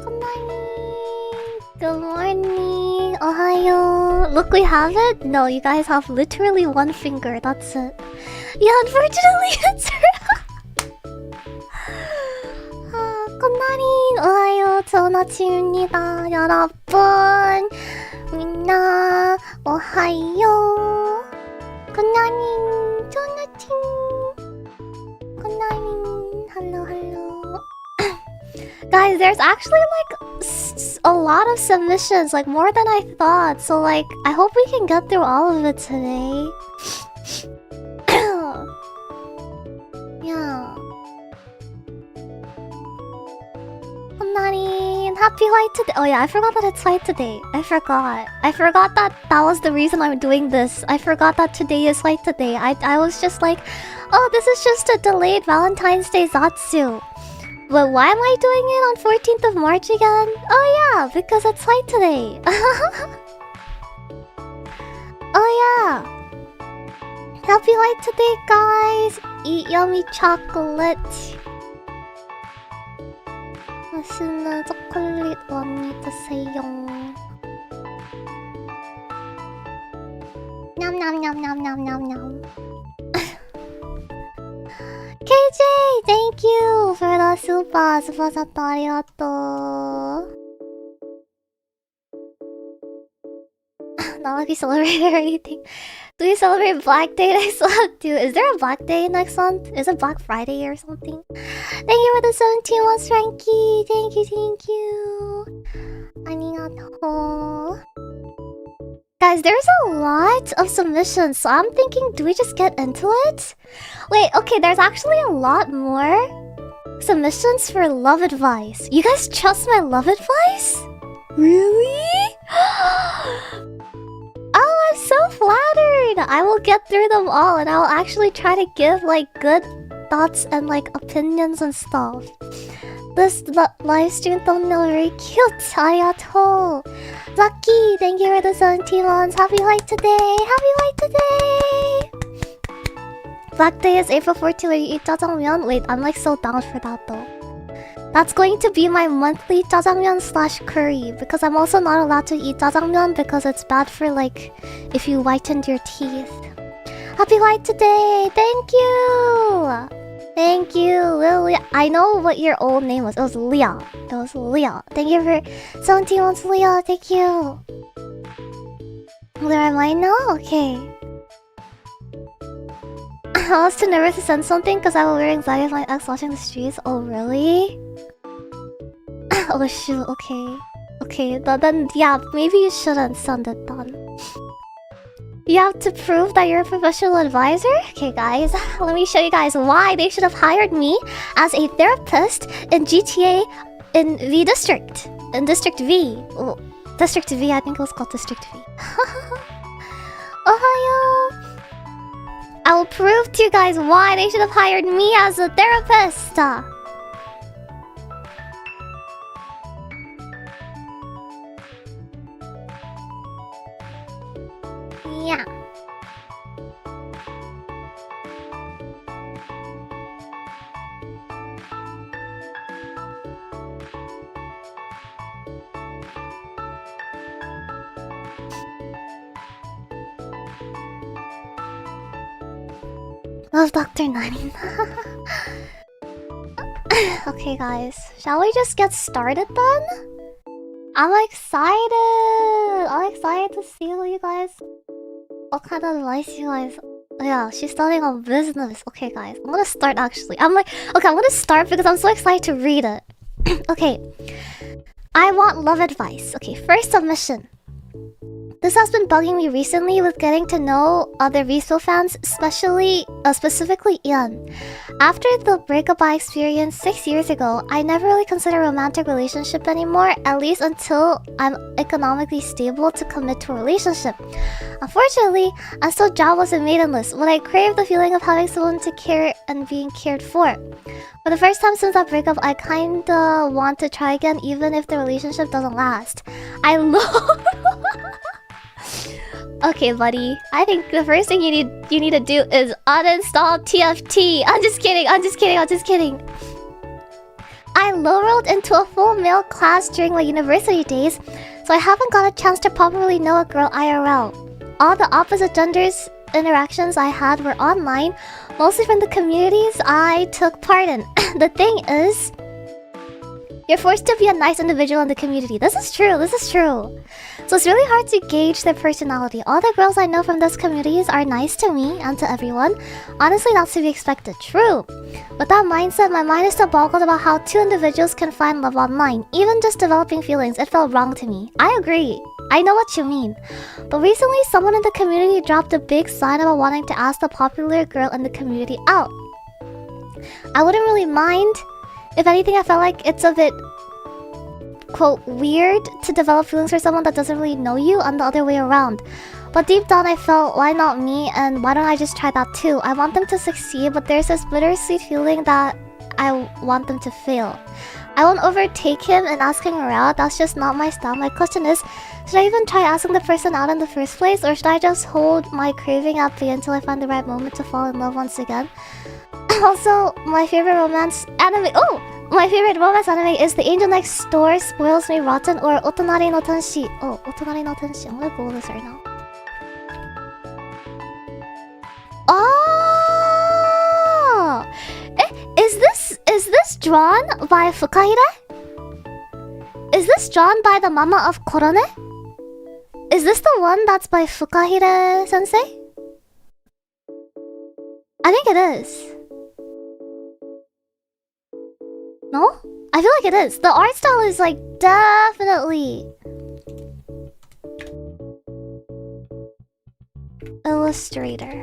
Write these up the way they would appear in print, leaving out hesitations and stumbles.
Good morning. Good morning. Ohayo. Look, we have it. No, you guys have literally one finger. That's it. Yeah, unfortunately, it's Good morning. 오하요. 좋은 아침입니다. 여러분. 민나. 오하요. Good morning. 좋은 아침. Good morning. Hello, hello. Guys, there's actually like a lot of submissions, like more than I thought. So like, I hope we can get through all of it today. Yeah. Narin, happy White today. Oh yeah, I forgot that it's White today. I forgot that that was the reason I'm doing this. I forgot that today is White today. I was just like, oh, this is just a delayed Valentine's Day Zatsu. But why am I doing it on 14th of March again? Oh yeah, because it's White today. Oh yeah. Happy White today, guys. Eat yummy chocolate. 맛있는 초콜릿 많이 드세요. 냠냠냠냠냠냠냠. KJ, thank you for the super chat. arigato. Not like we celebrate or anything. Do we celebrate Black Day next month too? Is there a Black Day next month? Is it Black Friday or something? Thank you for the 17 months, Frankie. Thank you. Arigato. Guys, there's a lot of submissions, so I'm thinking, do we just get into it? Wait, okay, there's actually a lot more submissions for love advice. You guys trust my love advice? Really? Oh, I'm so flattered! I will get through them all and I will actually try to give like good thoughts and like opinions and stuff. This live stream thumbnail very cute. Arigato. Lucky, thank you for the 17 months. Happy White today. Happy White today. Black Day is April 14th where you eat jjajangmyeon. Wait, I'm like so down for that though. That's going to be my monthly jjajangmyeon / curry because I'm also not allowed to eat jjajangmyeon because it's bad for like if you whitened your teeth. Happy White today. Thank you. Thank you, Lilia. I know what your old name was. It was Leah. Thank you for 17 months, Leah. Thank you. Where am I now? Okay. I was too nervous to send something because I will wear anxiety of my ex watching the streets. Oh, really? Oh, shoot. Okay. Then, yeah, maybe you shouldn't send it then. You have to prove that you're a professional advisor? Okay, guys, let me show you guys why they should have hired me as a therapist in GTA in V District. In District V. Oh, District V, I think it was called District V. Ohayo! I will prove to you guys why they should have hired me as a therapist. Yeah. Love Dr. Narin. Okay, guys. Shall we just get started then? I'm excited to see what you guys... What kind of advice you guys... Yeah, she's starting a business. Okay, guys. I'm gonna start actually. I'm gonna start because I'm so excited to read it. Okay. I want love advice. Okay, first submission. This has been bugging me recently with getting to know other VSPO fans, specifically Ian. After the breakup I experienced 6 years ago, I never really consider a romantic relationship anymore, at least until I'm economically stable to commit to a relationship. Unfortunately, I'm still jobless and maidenless, but I crave the feeling of having someone to care and being cared for. For the first time since that breakup, I kinda want to try again even if the relationship doesn't last. I love... Okay, buddy. I think the first thing you need to do is uninstall TFT. I'm just kidding. I low-rolled into a full male class during my university days, so I haven't got a chance to properly know a girl IRL. All the opposite genders interactions I had were online, mostly from the communities I took part in. The thing is, you're forced to be a nice individual in the community. This is true, this is true. So it's really hard to gauge their personality. All the girls I know from those communities are nice to me and to everyone. Honestly, that's to be expected. True. With that mindset, my mind is still boggled about how two individuals can find love online. Even just developing feelings, it felt wrong to me. I agree. I know what you mean. But recently, someone in the community dropped a big sign about wanting to ask the popular girl in the community out. I wouldn't really mind. If anything, I felt like it's a bit, quote, weird to develop feelings for someone that doesn't really know you and the other way around. But deep down I felt, why not me, and why don't I just try that too? I want them to succeed, but there's this bittersweet feeling that I want them to fail. I won't overtake him and asking her out, that's just not my style. My question is, should I even try asking the person out in the first place, or should I just hold my craving at bay until I find the right moment to fall in love once again? Also, my favorite romance anime is The Angel Next Door Spoils Me Rotten or Otonari no Tenshi. Oh, Otonari no Tenshi. I'm gonna Google this right now. Oh! Is this drawn by Fukahire? Is this drawn by the mama of Korone? Is this the one that's by Fukahire sensei? I think it is. No? I feel like it is. The art style is like definitely illustrator.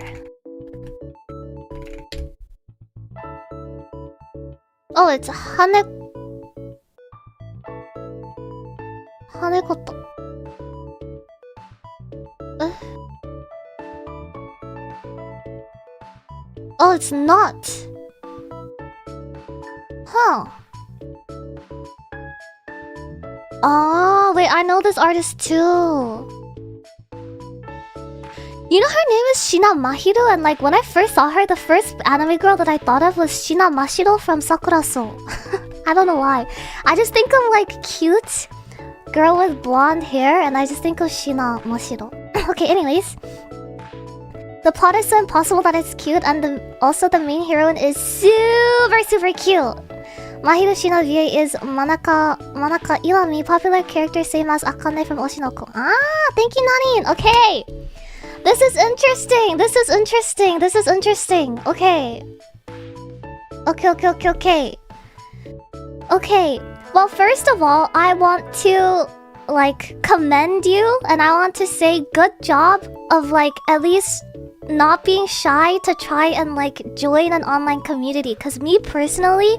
Oh, it's Hanekoto. Oh, it's not. Huh. Oh, wait, I know this artist too. You know her name is Shina Mahiro, and like when I first saw her, the first anime girl that I thought of was Shina Mashiro from Sakura Soul. I don't know why. I just think of like cute girl with blonde hair, and I just think of Shina Mashiro. Okay, anyways. The plot is so impossible that it's cute, and also the main heroine is super cute. Mahiro Shina VA is Manaka Iwami, popular character same as Akane from Oshinoko. Ah, thank you, Narin. Okay. This is interesting. Okay. Okay. Well, first of all, I want to like commend you, and I want to say good job of like at least not being shy to try and like join an online community. Cause me personally,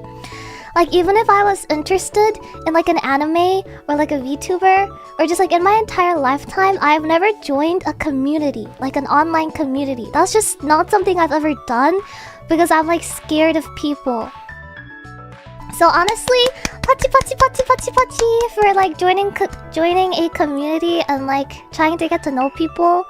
like even if I was interested in like an anime or like a VTuber or just like in my entire lifetime, I've never joined a community, like an online community. That's just not something I've ever done because I'm like scared of people. So honestly, pachi for like joining a community and like trying to get to know people.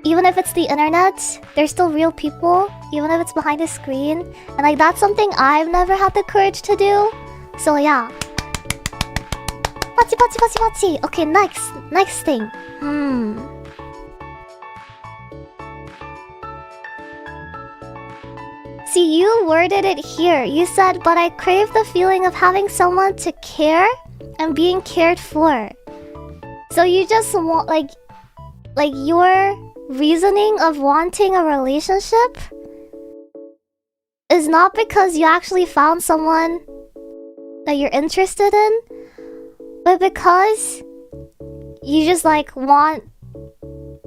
Even if it's the internet, they're still real people, even if it's behind a screen. And like that's something I've never had the courage to do. So yeah. Pachi. Okay, next thing. See, you worded it here. You said, but I crave the feeling of having someone to care and being cared for. So you just want like your reasoning of wanting a relationship is not because you actually found someone that you're interested in, but because you just like want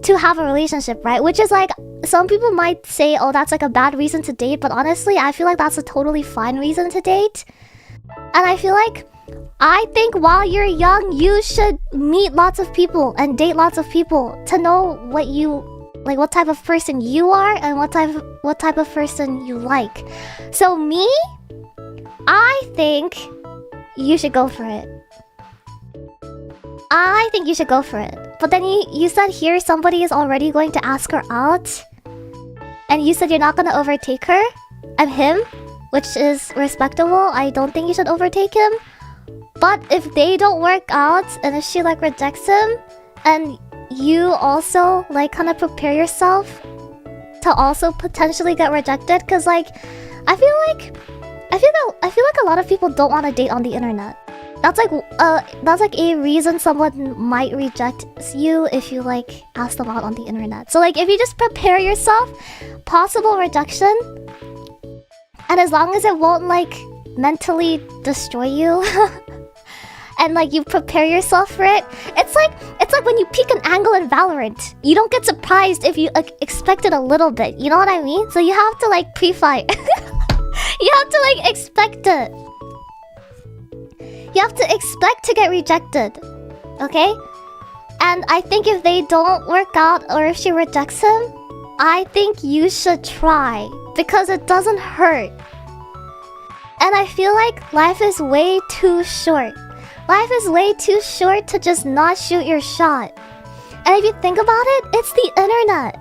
to have a relationship, right? Which is like, some people might say, oh, that's like a bad reason to date, but honestly, I feel like that's a totally fine reason to date. And I think while you're young, you should meet lots of people and date lots of people to know what type of person you are and what type of person you like. So me, I think you should go for it. But then you said here somebody is already going to ask her out, and you said you're not gonna overtake her and him. which is respectable. I don't think you should overtake him. But if they don't work out, and if she like rejects him, and you also like kind of prepare yourself to also potentially get rejected, because like I feel like a lot of people don't want to date on the internet. That's like a reason someone might reject you if you like ask them out on the internet. So like if you just prepare yourself, possible rejection, and as long as it won't like mentally destroy you and like you prepare yourself for it, it's like when you peek an angle in Valorant, you don't get surprised if you like expect it a little bit, you know what I mean? So you have to like pre-fight. You have to like expect it. You have to expect to get rejected, okay? And I think if they don't work out or if she rejects him, I think you should try because it doesn't hurt. And I feel like life is way too short. Life is way too short to just not shoot your shot. And if you think about it, it's the internet.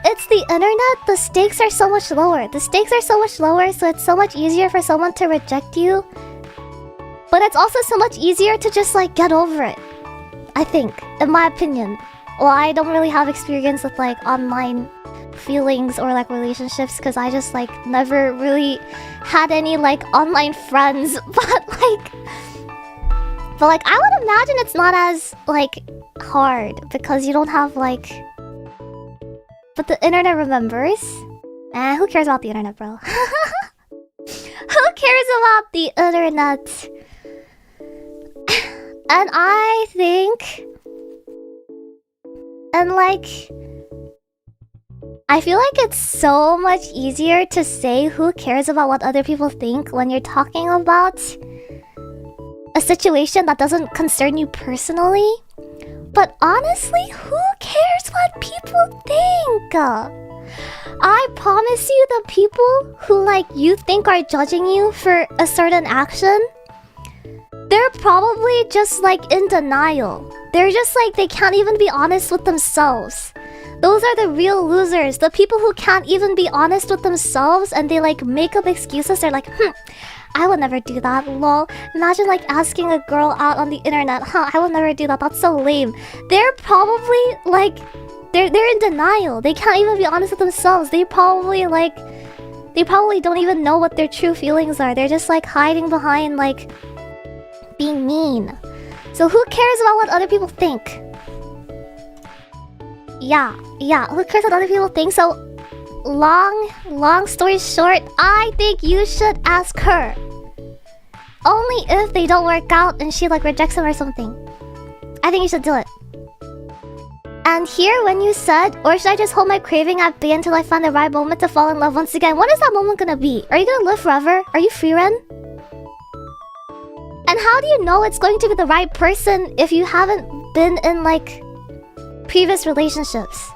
It's the internet, the stakes are so much lower. The stakes are so much lower, so it's so much easier for someone to reject you. But it's also so much easier to just like get over it, I think, in my opinion. Well, I don't really have experience with like online feelings or like relationships because I just like never really had any like online friends. But like I would imagine it's not as like hard because you don't have like... But the internet remembers. Who cares about the internet, bro? Who cares about the internet? And I think... And like... I feel like it's so much easier to say who cares about what other people think when you're talking about a situation that doesn't concern you personally. But honestly, who cares what people think? I promise you, the people who like you think are judging you for a certain action, they're probably just like in denial. They're just like, they can't even be honest with themselves. Those are the real losers. The people who can't even be honest with themselves and they like make up excuses. They're like, I would never do that, lol. Imagine like asking a girl out on the internet. I would never do that, that's so lame. They're probably like, they're in denial. They can't even be honest with themselves. They probably don't even know what their true feelings are. They're just like hiding behind like being mean. So who cares about what other people think? Yeah, who cares what other people think? So long story short, I think you should ask her. Only if they don't work out and she like rejects him or something. I think you should do it. And here when you said, or should I just hold my craving at bay until I find the right moment to fall in love once again? When is that moment gonna be? Are you gonna live forever? Are you free, Ren? And how do you know it's going to be the right person if you haven't been in like previous relationships?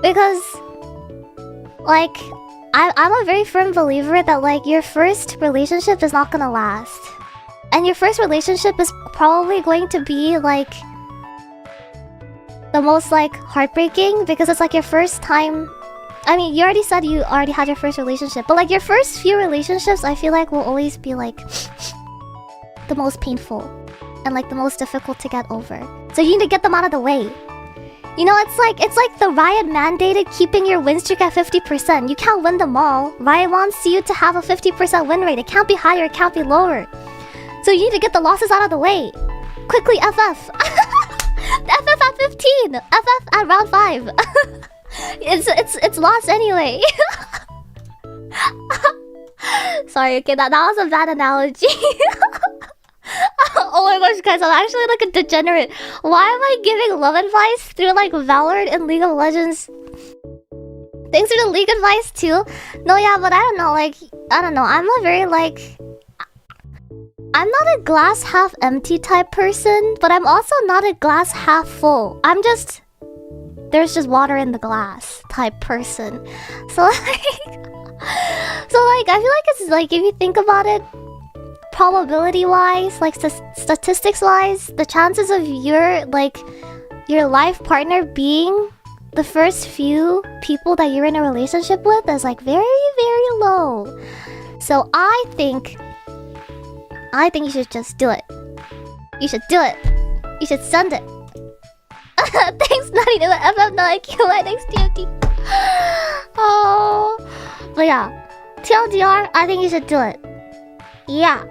Because like I'm a very firm believer that like your first relationship is not gonna last. And your first relationship is probably going to be like the most like heartbreaking because it's like your first time. I mean, you already said you already had your first relationship, but like your first few relationships I feel like will always be like the most painful and like the most difficult to get over. So you need to get them out of the way. You know, it's like the Riot mandated keeping your win streak at 50%. You can't win them all. Riot wants you to have a 50% win rate. It can't be higher, it can't be lower. So you need to get the losses out of the way. Quickly, FF. FF at 15. FF at round 5. It's lost anyway. Sorry, okay, that was a bad analogy. Oh my gosh, guys, I'm actually like a degenerate. Why am I giving love advice through like Valorant and League of Legends? Thanks for the league advice too. No, yeah, but I don't know, like, I don't know. I'm a very like... I'm not a glass half empty type person, but I'm also not a glass half full. I'm just... There's just water in the glass type person. So like... I feel like it's like, if you think about it, probability-wise, like statistics-wise, the chances of your life partner being the first few people that you're in a relationship with is like very, very low. So I think you should just do it. You should do it. You should send it. Thanks, Narin. FF9QI. Thanks, TMT. Oh, but yeah, TLDR. I think you should do it. Yeah.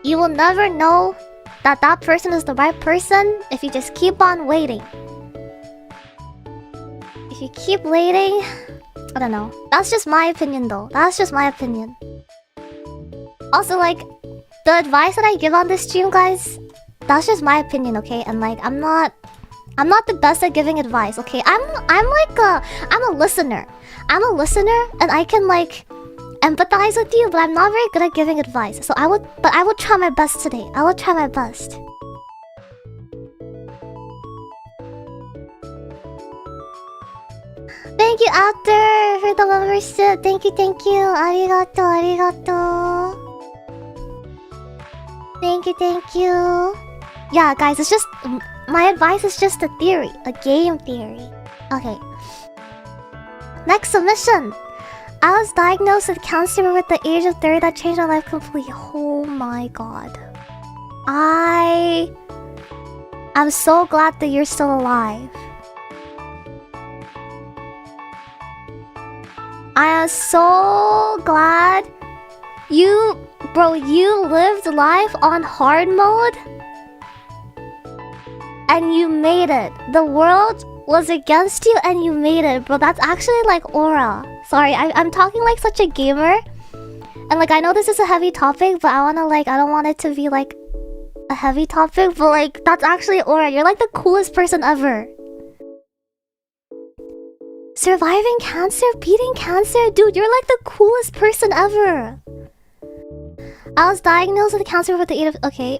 You will never know that that person is the right person if you just keep on waiting. If you keep waiting, I don't know. That's just my opinion, though. That's just my opinion. Also, like, the advice that I give on this stream, guys, that's just my opinion, okay? And like, I'm not the best at giving advice, okay? I'm a listener. I'm a listener, and I can like empathize with you, but I'm not very good at giving advice. So I would try my best today. I will try my best. Thank you, After, for the membership. Thank you. Arigato. Thank you. Yeah, guys, it's just... my advice is just a theory. A game theory. Okay. Next submission. I was diagnosed with cancer at the age of 30 that changed my life completely. Oh my god. I'm so glad that you're still alive. I am so glad you lived life on hard mode and you made it. The world was against you and you made it, bro. That's actually like aura. Sorry, I'm talking like such a gamer. And like, I know this is a heavy topic, but I don't want it to be like a heavy topic, but like, that's actually aura. You're like the coolest person ever. Surviving cancer, beating cancer, dude, you're like the coolest person ever. I was diagnosed with cancer at the age of... Okay.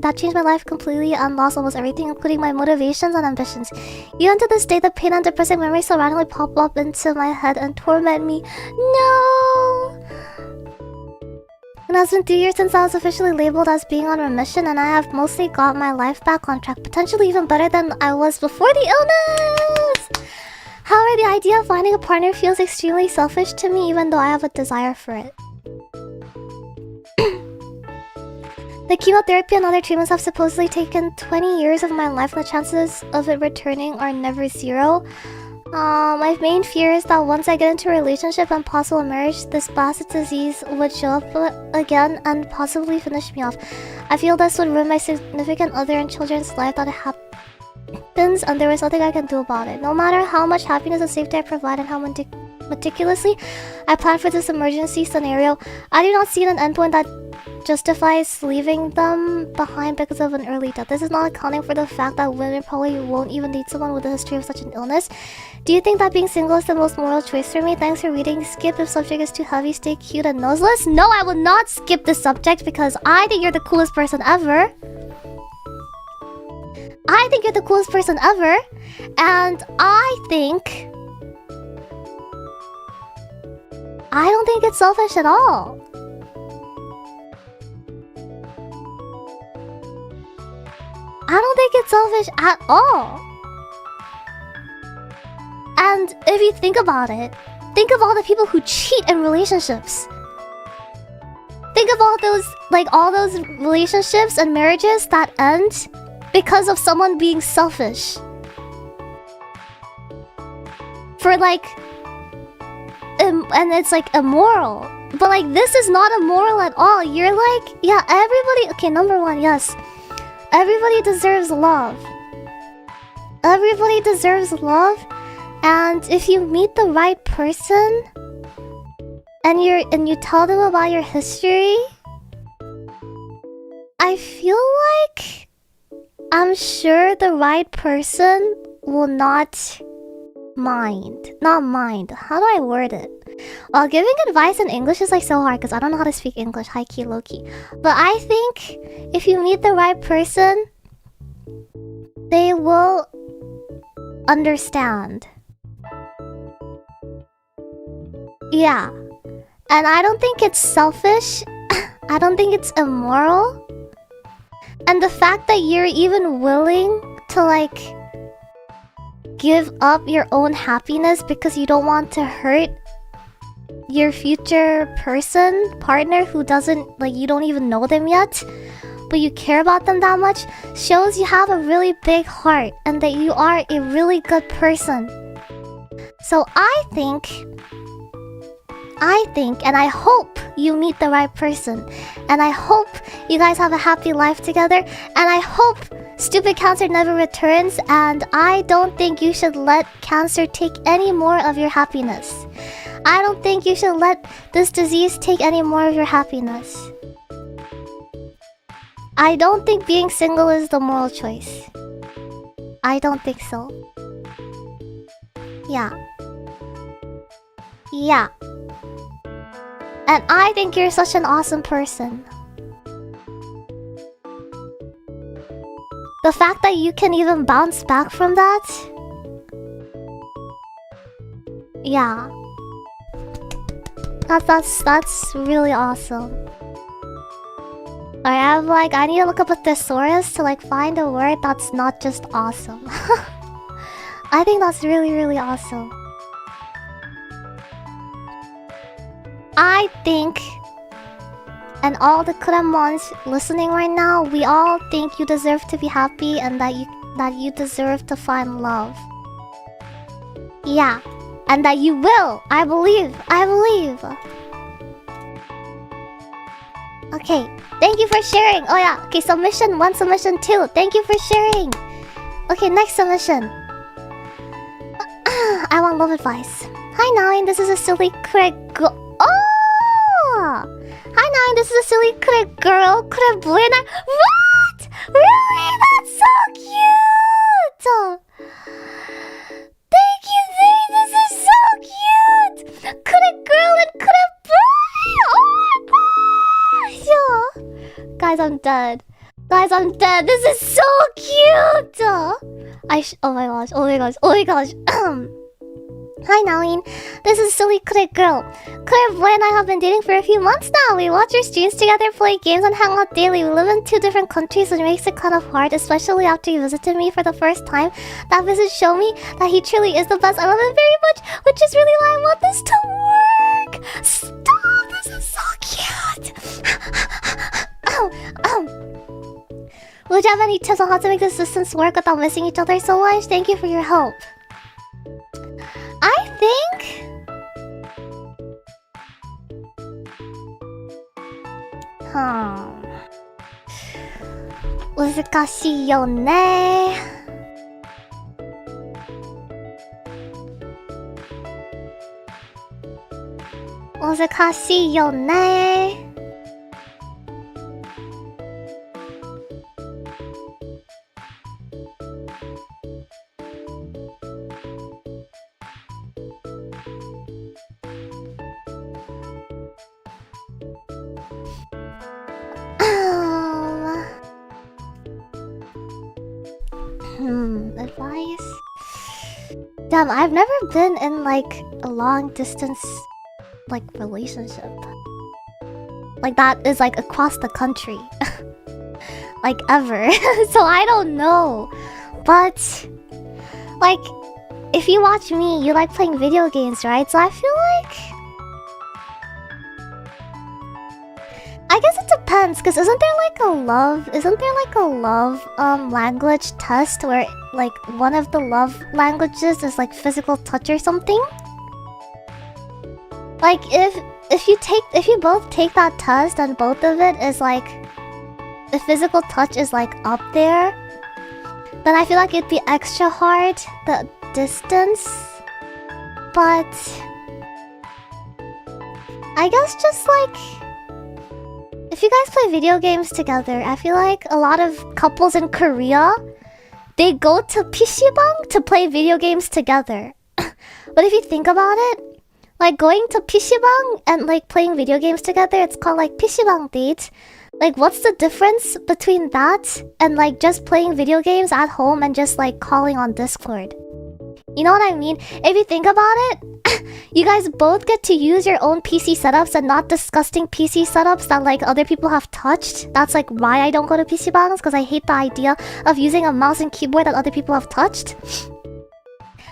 That changed my life completely and lost almost everything, including my motivations and ambitions. Even to this day, the pain and depressing memories still randomly pop up into my head and torment me. No! It has been 3 years since I was officially labeled as being on remission, and I have mostly got my life back on track, potentially even better than I was before the illness! However, the idea of finding a partner feels extremely selfish to me, even though I have a desire for it. The chemotherapy and other treatments have supposedly taken 20 years of my life, and the chances of it returning are never zero. My main fear is that once I get into a relationship and possible marriage, this bastard disease would show up again and possibly finish me off. I feel this would ruin my significant other and children's life that happens, and there is nothing I can do about it. No matter how much happiness and safety I provide and how meticulously I plan for this emergency scenario, I do not see an endpoint that justifies leaving them behind because of an early death. This is not accounting for the fact that women probably won't even date someone with a history of such an illness. Do you think that being single is the most moral choice for me? Thanks for reading. Skip if subject is too heavy. Stay cute and noseless. No, I will not skip this subject because I think you're the coolest person ever. I think you're the coolest person ever. And I don't think it's selfish at all. I don't think it's selfish at all. And if you think about it, think of all the people who cheat in relationships. Think of all those relationships and marriages that end because of someone being selfish. For like, and it's like immoral. But like, this is not immoral at all. You're like, yeah, everybody. Okay, number one, yes. Everybody deserves love. Everybody deserves love, and if you meet the right person and you tell them about your history, I feel like I'm sure the right person will not mind. Not mind. How do I word it? Well, giving advice in English is like so hard because I don't know how to speak English, high key, low key. But I think if you meet the right person, they will understand. Yeah. And I don't think it's selfish. I don't think it's immoral. And the fact that you're even willing to like give up your own happiness because you don't want to hurt your future partner who doesn't, like, you don't even know them yet, but you care about them that much, shows you have a really big heart and that you are a really good person. So I think and I hope you meet the right person, and I hope you guys have a happy life together, and I hope stupid cancer never returns, and I don't think you should let cancer take any more of your happiness. I don't think you should let this disease take any more of your happiness. I don't think being single is the moral choice. I don't think so. Yeah. Yeah. And I think you're such an awesome person. The fact that you can even bounce back from that... Yeah. That's really awesome. Alright, I need to look up a thesaurus to like find a word that's not just awesome. I think that's really, really awesome. I think, and all the Kuremons listening right now, we all think you deserve to be happy and that you deserve to find love. Yeah, and that you will. I believe. Okay, thank you for sharing. Oh yeah, okay, submission 1, submission 2. Thank you for sharing. Okay, next submission. I want love advice. Hi Narin, this is a silly Craig. Oh! Hi Narin, this is a silly Craig girl. Craig boy. What? Really? That's so cute! Thank you, this is so cute! Craig girl and Craig boy! Oh my gosh! Guys, I'm dead. This is so cute! oh my gosh. Hi Narin, this is silly Craig girl. Craig boy and I have been dating for a few months now. We watch your streams together, play games, and hang out daily. We live in 2 different countries, which makes it kind of hard, especially after you visited me for the first time. That visit showed me that he truly is the best. I love him very much, which is really why I want this to work. Stop! This is so cute. Would you have any tips on how to make this distance work without missing each other so much? Thank you for your help. I think... 難しいよね。難しいよね。Advice? Damn, I've never been in like a long distance like relationship. Like that is like across the country. Like ever. So I don't know. But like if you watch me, you like playing video games, right? So I feel like I guess it depends, because isn't there like a love language test where like one of the love languages is like physical touch or something? Like if you both take that test and both of it is like the physical touch is like up there, then I feel like it'd be extra hard, the distance. But I guess just like if you guys play video games together, I feel like a lot of couples in Korea, they go to PC방 to play video games together. But if you think about it, like going to PC방 and like playing video games together, it's called like PC방 date. Like what's the difference between that and like just playing video games at home and just like calling on Discord? You know what I mean? If you think about it, you guys both get to use your own PC setups and not disgusting PC setups that like other people have touched. That's like why I don't go to PC bangs, because I hate the idea of using a mouse and keyboard that other people have touched.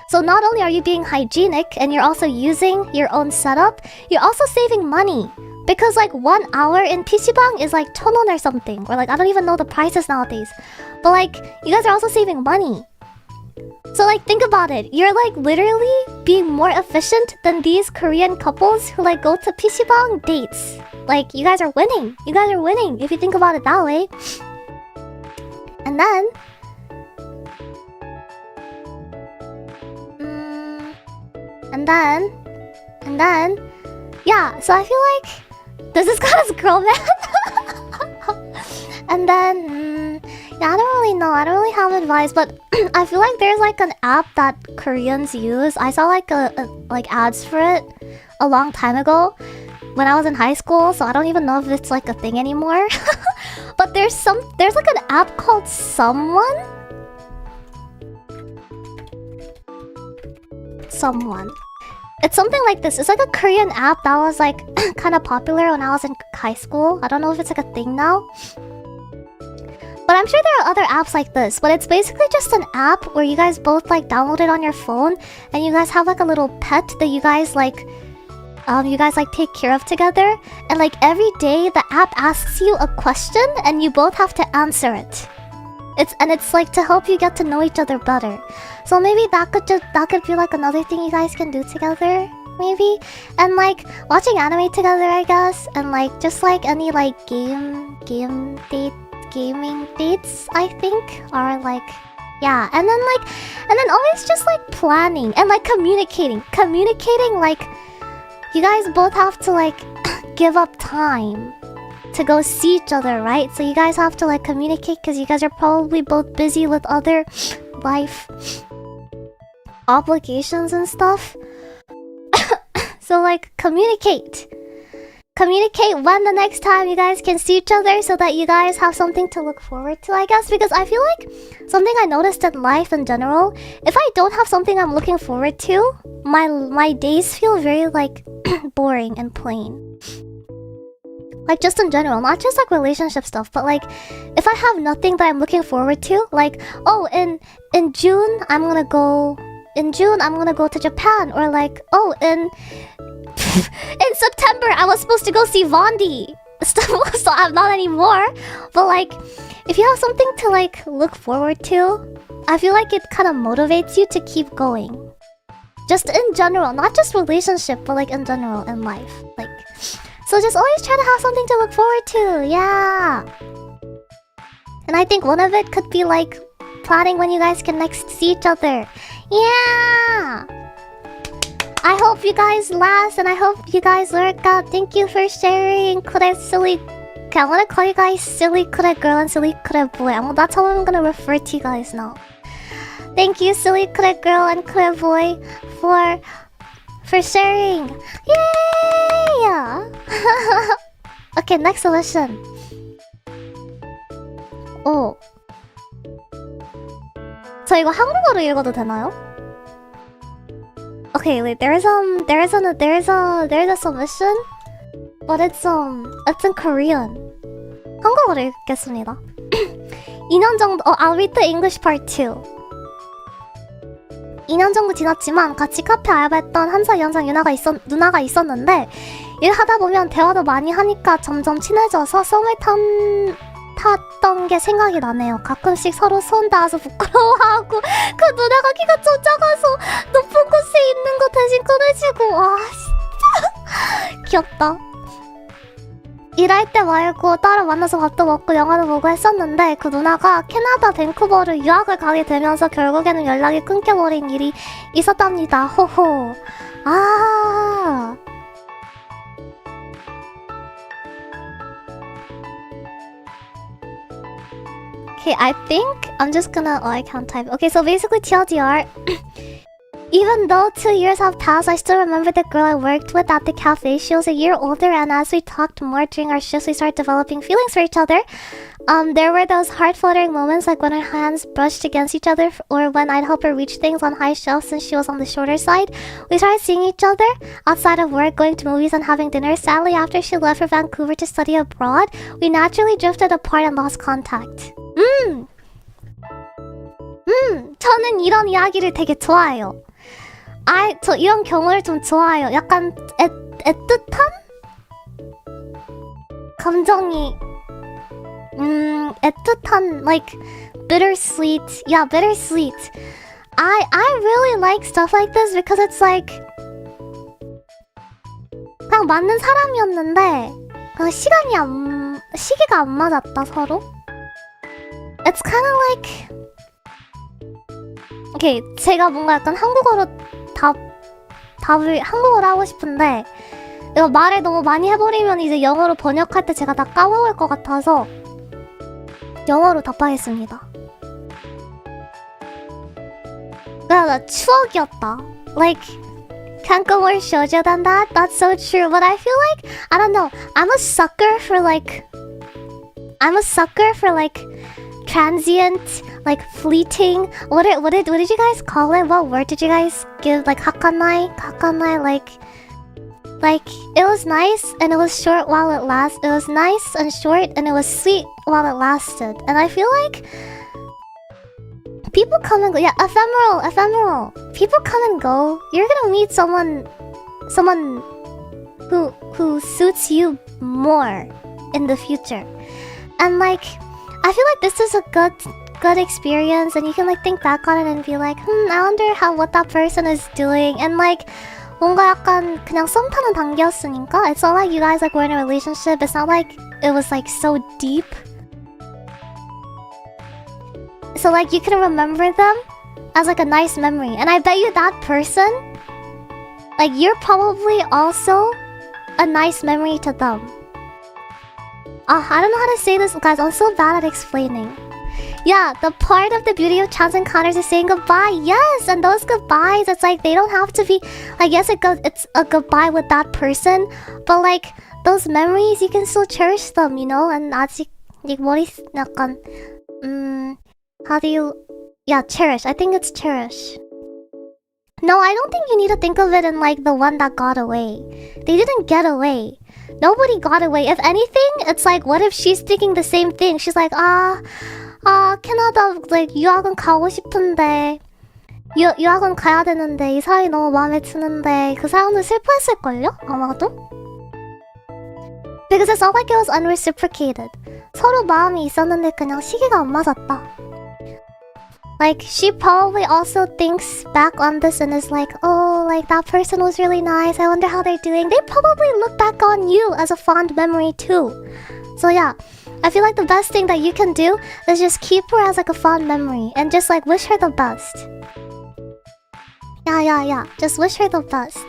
So not only are you being hygienic and you're also using your own setup, you're also saving money. Because like 1 hour in PC방 is like 1,000원 or something. Or like I don't even know the prices nowadays. But like you guys are also saving money. So like think about it. You're like literally being more efficient than these Korean couples who like go to PC방 dates. Like you guys are winning. You guys are winning if you think about it that way. And then yeah, so I feel like this is kind of girl man. And then yeah, I don't really know. I don't really have advice, but I feel like there's like an app that Koreans use. I saw like like ads for it a long time ago when I was in high school, so I don't even know if it's like a thing anymore. But there's like an app called Someone. It's something like this. It's like a Korean app that was like kind of popular when I was in high school. I don't know if it's like a thing now. But I'm sure there are other apps like this. But it's basically just an app where you guys both like download it on your phone and you guys have like a little pet that you guys like take care of together. And like every day the app asks you a question and you both have to answer it. It's like to help you get to know each other better. So maybe that could be like another thing you guys can do together, maybe. And like watching anime together, I guess. And like just like any like gaming dates, I think, are like, yeah. And then always just like planning and like communicating like you guys both have to like give up time to go see each other, right? So you guys have to like communicate because you guys are probably both busy with other life obligations and stuff. So like communicate when the next time you guys can see each other so that you guys have something to look forward to, I guess. Because I feel like something I noticed in life in general, if I don't have something I'm looking forward to, my days feel very like boring and plain. Like just in general, not just like relationship stuff, but like if I have nothing that I'm looking forward to, like, oh, in June I'm gonna go to Japan, or like, oh, in September I was supposed to go see Vondi. So I'm not anymore. But like if you have something to like look forward to, I feel like it kind of motivates you to keep going. Just in general, not just relationship, but like in general in life. Like, so just always try to have something to look forward to, yeah. And I think one of it could be like planning when you guys can next see each other. Yeah! I hope you guys last and I hope you guys work out. Thank you for sharing. Okay, I want to call you guys silly kure girl and silly kure boy. That's how I'm gonna refer to you guys now. Thank you, silly kure girl and kure boy, for sharing. Yay! Okay, next solution. 오. 저 이거 한국어로 읽어도 되나요? Okay, wait. There's a submission, but it's in Korean. 한국어로 읽겠습니다. 2년 정도. I'll read the English part too. 2년 정도 지났지만 같이 카페 알바했던 한 살 연상 누나가 있었는데 일하다 보면 대화도 많이 하니까 점점 친해져서 썸을 탔던 게 생각이 나네요. 가끔씩 서로 손 닿아서 부끄러워하고 그 누나가 키가 좀 작아서 높은 곳에 있는 거 대신 꺼내주고. 와 진짜 귀엽다. 일할 때 말고 따로 만나서 밥도 먹고 영화도 보고 했었는데 그 누나가 캐나다 밴쿠버로 유학을 가게 되면서 결국에는 연락이 끊겨버린 일이 있었답니다. 호호. 아. Okay, I think I'm just gonna... Oh, I can't type. Okay, so basically TLDR. Even though 2 years have passed, I still remember the girl I worked with at the cafe. She was a year older, and as we talked more during our shifts, we started developing feelings for each other. There were those heart-fluttering moments, like when our hands brushed against each other, or when I'd help her reach things on high shelves since she was on the shorter side. We started seeing each other outside of work, going to movies and having dinner. Sadly, after she left for Vancouver to study abroad, we naturally drifted apart and lost contact. 저는 이런 이야기를 되게 좋아해요. 저 이런 경우를 좀 좋아해요. 약간 애틋한 감정이 애틋한 like bittersweet. Yeah, bittersweet. I really like stuff like this because it's like 그냥 맞는 사람이었는데 그냥 시기가 안 맞았다 서로. It's kind of like okay, 제가 뭔가 약간 한국어로 답을 한국어로 하고 싶은데 이거 말을 너무 많이 해버리면 이제 영어로 번역할 때 제가 다 까먹을 것 같아서 영어로 답하겠습니다. 나 추억이었다. Like, can't go more shoujo than that. That's so true. But I feel like, I don't know. I'm a sucker for like transient, like fleeting. What did you guys call it? What word did you guys give? Like hakanai, like it was nice and it was short while it lasted. It was nice and short and it was sweet while it lasted. And I feel like people come and go. Yeah, ephemeral. People come and go. You're gonna meet someone who suits you more in the future. And like, I feel like this is a good experience, and you can like think back on it and be like, I wonder what that person is doing. And like, 뭔가 약간 그냥 썸 타는 단계였으니까. It's not like you guys like were in a relationship. It's not like it was like so deep. So like you can remember them as like a nice memory. And I bet you that person, like you're probably also a nice memory to them. I don't know how to say this, guys. I'm so bad at explaining. Yeah, the part of the beauty of chance encounters is saying goodbye. Yes, and those goodbyes, it's like they don't have to be like, yes, it's a goodbye with that person, but like those memories, you can still cherish them, you know. And 아직 머리 약간 how do you cherish? I think it's cherish. No, I don't think you need to think of it in like the one that got away. They didn't get away. Nobody got away. If anything, it's like, what if she's thinking the same thing? She's like, 캐나다 like 유학은 가고 싶은데 유학은 가야 되는데 이 사람이 너무 마음에 드는데 그 사람도 슬퍼했을걸요? 아마도? Because it's not like it was unreciprocated. 서로 마음이 있었는데 그냥 시기가 안 맞았다. Like, she probably also thinks back on this and is like, oh, like that person was really nice. I wonder how they're doing. They probably look back on you as a fond memory too. So yeah, I feel like the best thing that you can do is just keep her as like a fond memory and just like wish her the best. Yeah. Just wish her the best.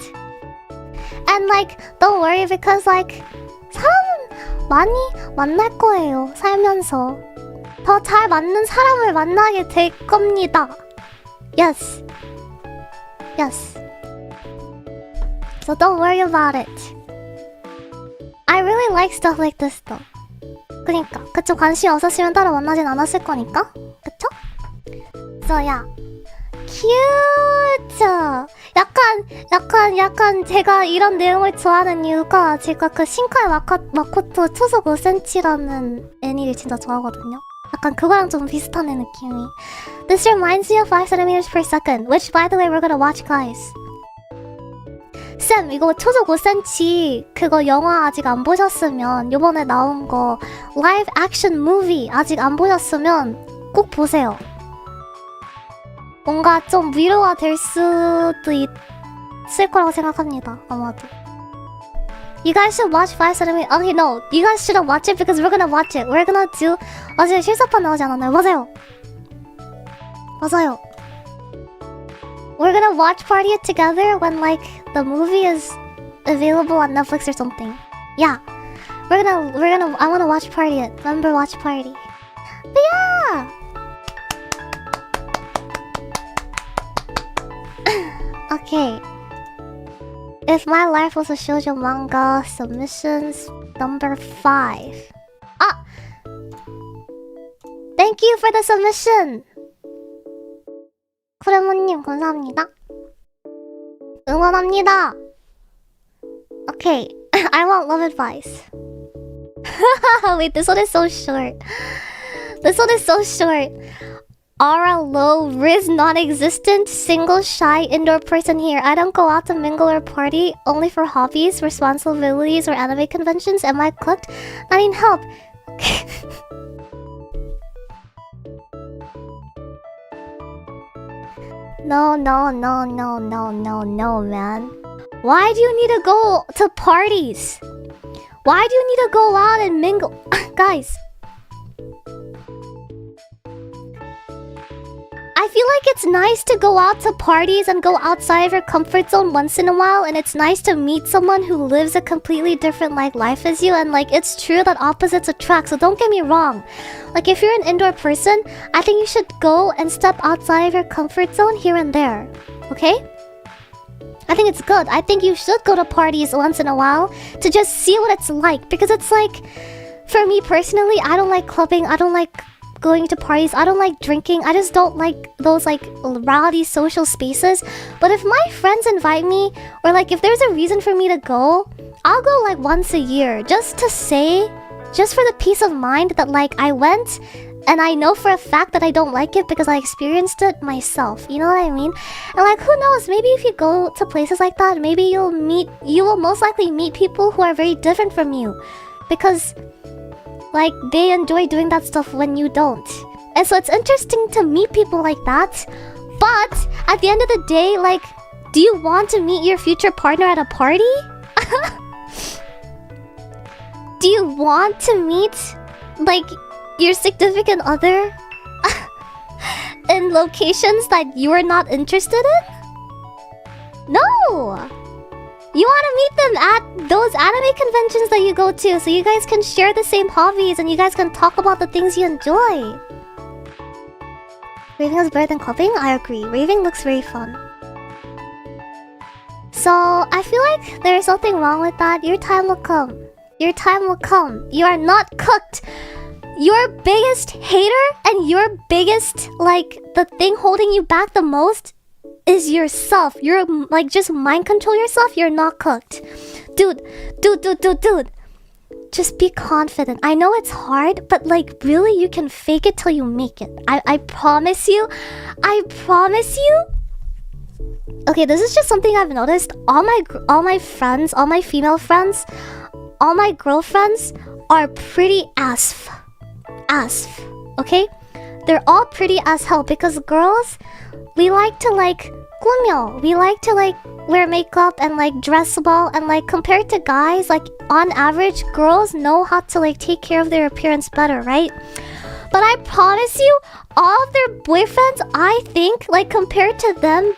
And like, don't worry because like, 사람은 많이 만날 거예요, 살면서. 더 잘 맞는 사람을 만나게 될 겁니다. Yes. So don't worry about it. I really like stuff like this though. 그니까 그쵸, 관심 없었으면 따로 만나진 않았을 거니까. 그쵸? So yeah. Cute. 약간 제가 이런 내용을 좋아하는 이유가 제가 그 신카이 마코토 초속 5cm라는 애니를 진짜 좋아하거든요. 약간 그거랑 좀 비슷한 느낌이. This reminds me of 5cm per second, which by the way we're gonna watch, guys. 쌤, 이거 초속 5cm 그거 영화 아직 안 보셨으면 요번에 나온 거 live action movie 아직 안 보셨으면 꼭 보세요. 뭔가 좀 위로가 될 수도 있을 거라고 생각합니다. 아마도. You guys should watch 5cm. Okay, no. You guys shouldn't watch it because we're gonna watch it. We're gonna do... 어제 실사판 나오지 않았나요? 맞아요. We're gonna watch party it together when like the movie is available on Netflix or something. Yeah. We're gonna I wanna watch party it. Remember watch party. But yeah! Okay. If my life was a shoujo manga, submissions number 5. Thank you for the submission. 쿠레모님 감사합니다. 응원합니다. Okay, I want love advice. Wait, this one is so short. Aura low, Riz non-existent, single shy indoor person here. I don't go out to mingle or party, only for hobbies, responsibilities, or anime conventions. Am I cooked? I need help. No, man. Why do you need to go to parties? Why do you need to go out and mingle? Guys, I feel like it's nice to go out to parties and go outside of your comfort zone once in a while, and it's nice to meet someone who lives a completely different life as you, and it's true that opposites attract, so don't get me wrong. If you're an indoor person, I think you should go and step outside of your comfort zone here and there, okay? I think it's good. I think you should go to parties once in a while to just see what it's like, because it's for me personally, I don't like clubbing, I don't like going to parties, I don't like drinking, I just don't like those rowdy social spaces. But if my friends invite me, or if there's a reason for me to go, I'll go once a year, just to say, just for the peace of mind that I went and I know for a fact that I don't like it because I experienced it myself, you know what I mean? And who knows, maybe if you go to places like that, maybe you will most likely meet people who are very different from you, because they enjoy doing that stuff when you don't. And so it's interesting to meet people like that. But at the end of the day, do you want to meet your future partner at a party? Do you want to meet your significant other in locations that you are not interested in? No! You want to meet them at those anime conventions that you go to, so you guys can share the same hobbies and you guys can talk about the things you enjoy. Raving is better than clubbing? I agree. Raving looks very fun. So, I feel like there's nothing wrong with that. Your time will come. Your time will come. You are not cooked. Your biggest hater and your biggest, the thing holding you back the most is yourself. You're just mind control yourself. You're not cooked. Dude. Just be confident. I know it's hard, but really you can fake it till you make it. I promise you. I promise you. Okay, this is just something I've noticed. All my friends, all my female friends, all my girlfriends are pretty asf. Okay? They're all pretty as hell, because girls, we like to 꾸며. We like to wear makeup and dress well, and compared to guys, on average, girls know how to take care of their appearance better, right? But I promise you, all of their boyfriends, I think, compared to them,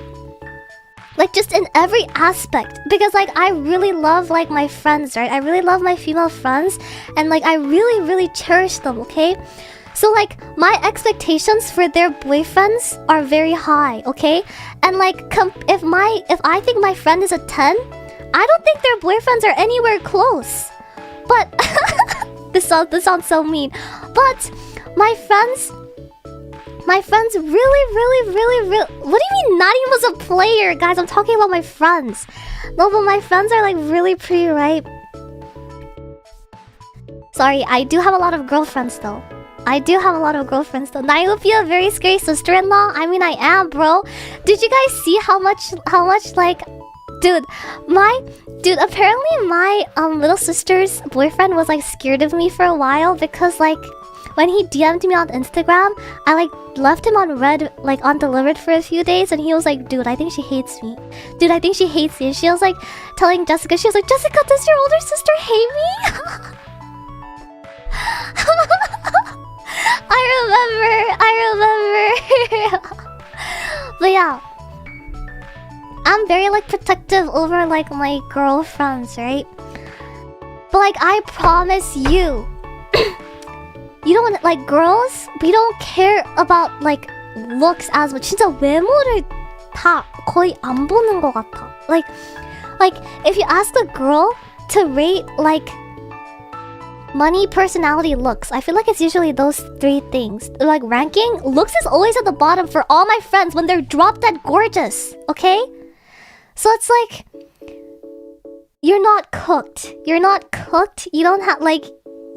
just in every aspect, because I really love my friends, right? I really love my female friends, and I really, really cherish them, okay? So my expectations for their boyfriends are very high, okay? And if I think my friend is a 10, I don't think their boyfriends are anywhere close. But this sounds so mean. But my friends really, what do you mean Narin was a player? Guys, I'm talking about my friends. No, but my friends are really pretty, right? Sorry, I do have a lot of girlfriends though. Narin would be a very scary sister-in-law. I mean, I am, bro. Did you guys see how much dude, apparently my little sister's boyfriend was scared of me for a while, because when he DM'd me on Instagram, I left him on red, undelivered for a few days, and he was dude, I think she hates me. Dude, I think she hates me. And she was telling Jessica, she was Jessica, does your older sister hate me? I remember. But yeah, I'm very protective over my girlfriends, right? But I promise you, you don't girls, we don't care about looks as much. 진짜 외모를 다 거의 안 보는 것 같아. If you ask a girl to rate money, personality, looks, I feel it's usually those three things. Ranking, looks is always at the bottom for all my friends when they're drop dead gorgeous, okay? So it's you're not cooked. You don't have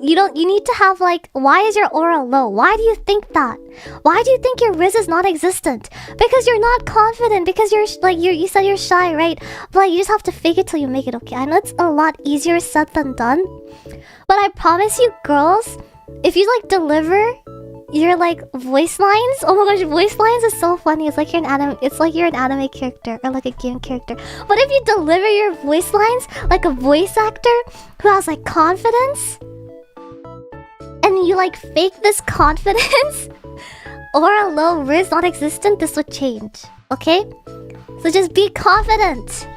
You need to have like, why is your aura low? Why do you think that? Why do you think your riz is non-existent? Because you're not confident, because you're like, you said you're shy, right? But like, you just have to fake it till you make it, okay? I know it's a lot easier said than done, but I promise you girls, if you like deliver your like voice lines, oh my gosh, voice lines is so funny. It's like you're an anime character or like a game character. But if you deliver your voice lines like a voice actor who has like confidence, and you like fake this confidence or a low riz non-existent, this would change, okay? So just be confident.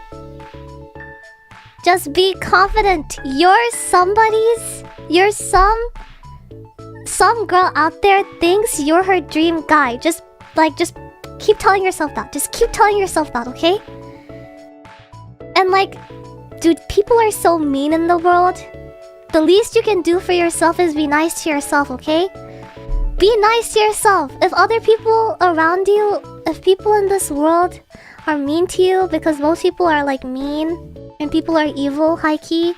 Just be confident. You're some girl out there thinks you're her dream guy. Just keep telling yourself that. Just keep telling yourself that, okay? And like, dude, people are so mean in the world. The least you can do for yourself is be nice to yourself, okay? Be nice to yourself. If other people around you, if people in this world are mean to you, because most people are like mean and people are evil, high-key,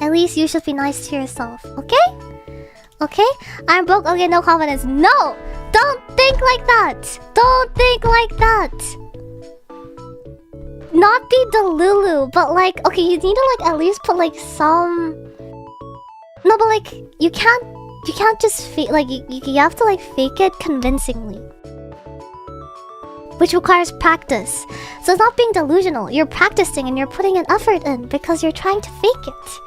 at least you should be nice to yourself, okay? Okay? I'm broke, okay, no confidence. No! Don't think like that! Don't think like that! Not be delulu, but like, okay, you need to like at least put like some... No, but like, you can't just fake, like, you have to like fake it convincingly. Which requires practice. So it's not being delusional, you're practicing and you're putting an effort in because you're trying to fake it.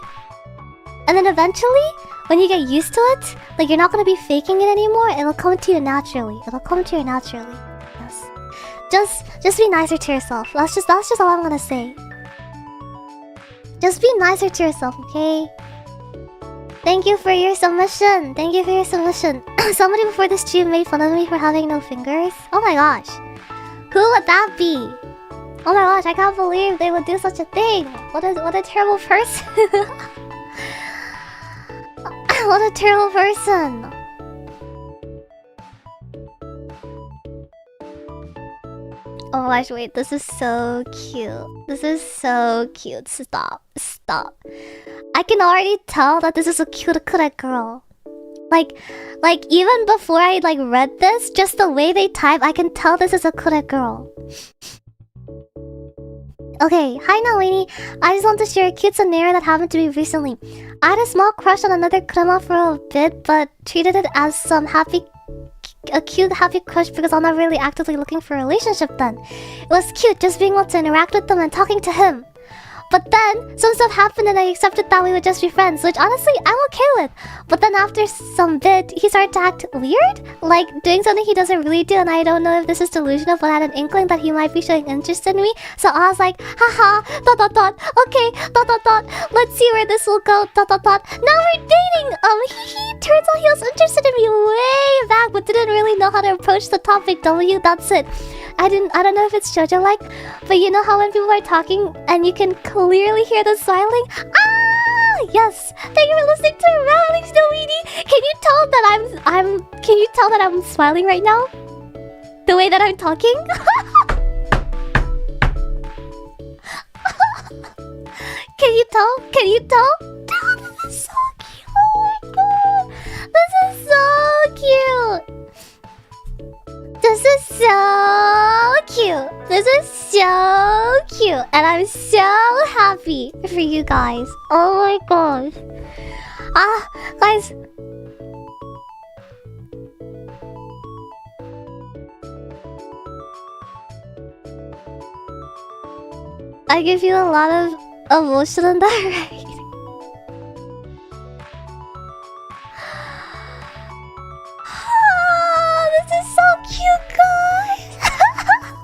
And then eventually, when you get used to it, like you're not gonna be faking it anymore, it'll come to you naturally. It'll come to you naturally. Yes. Just be nicer to yourself. That's just all I'm gonna say. Just be nicer to yourself, okay? Thank you for your submission. Thank you for your submission. Somebody before this stream made fun of me for having no fingers. Oh my gosh. Who would that be? Oh my gosh, I can't believe they would do such a thing. What a terrible person. What a terrible person. Oh my gosh, wait, this is so cute. This is so cute. Stop. Stop. I can already tell that this is a cute girl. Like even before I like read this, just the way they type, I can tell this is a cute girl. Okay, hi Nalini. I just want to share a cute scenario that happened to me recently. I had a small crush on another crema for a bit, but treated it as a cute happy crush because I'm not really actively looking for a relationship then. It was cute just being able to interact with them and talking to him. But then, some stuff happened and I accepted that we would just be friends, which honestly, I'm okay with. But then after some bit, he started to act weird, like doing something he doesn't really do, and I don't know if this is delusional, but I had an inkling that he might be showing interest in me. So I was like, haha, okay, let's see where this will go, Now we're dating! He turns out he was interested in me way back, but didn't really know how to approach the topic. That's it. I don't know if it's shoujo like, but you know how when people are talking and you can clearly hear the smiling? Ah, yes. Thank you for listening to my ramblings, Noini. Can you tell that I'm smiling right now? The way that I'm talking? Can you tell? Oh, this is so cute. Oh my god. This is so cute. This is so cute. This is so cute. And I'm so happy for you guys. Oh my gosh. Guys. I give you a lot of emotion in that, right? Cute guys.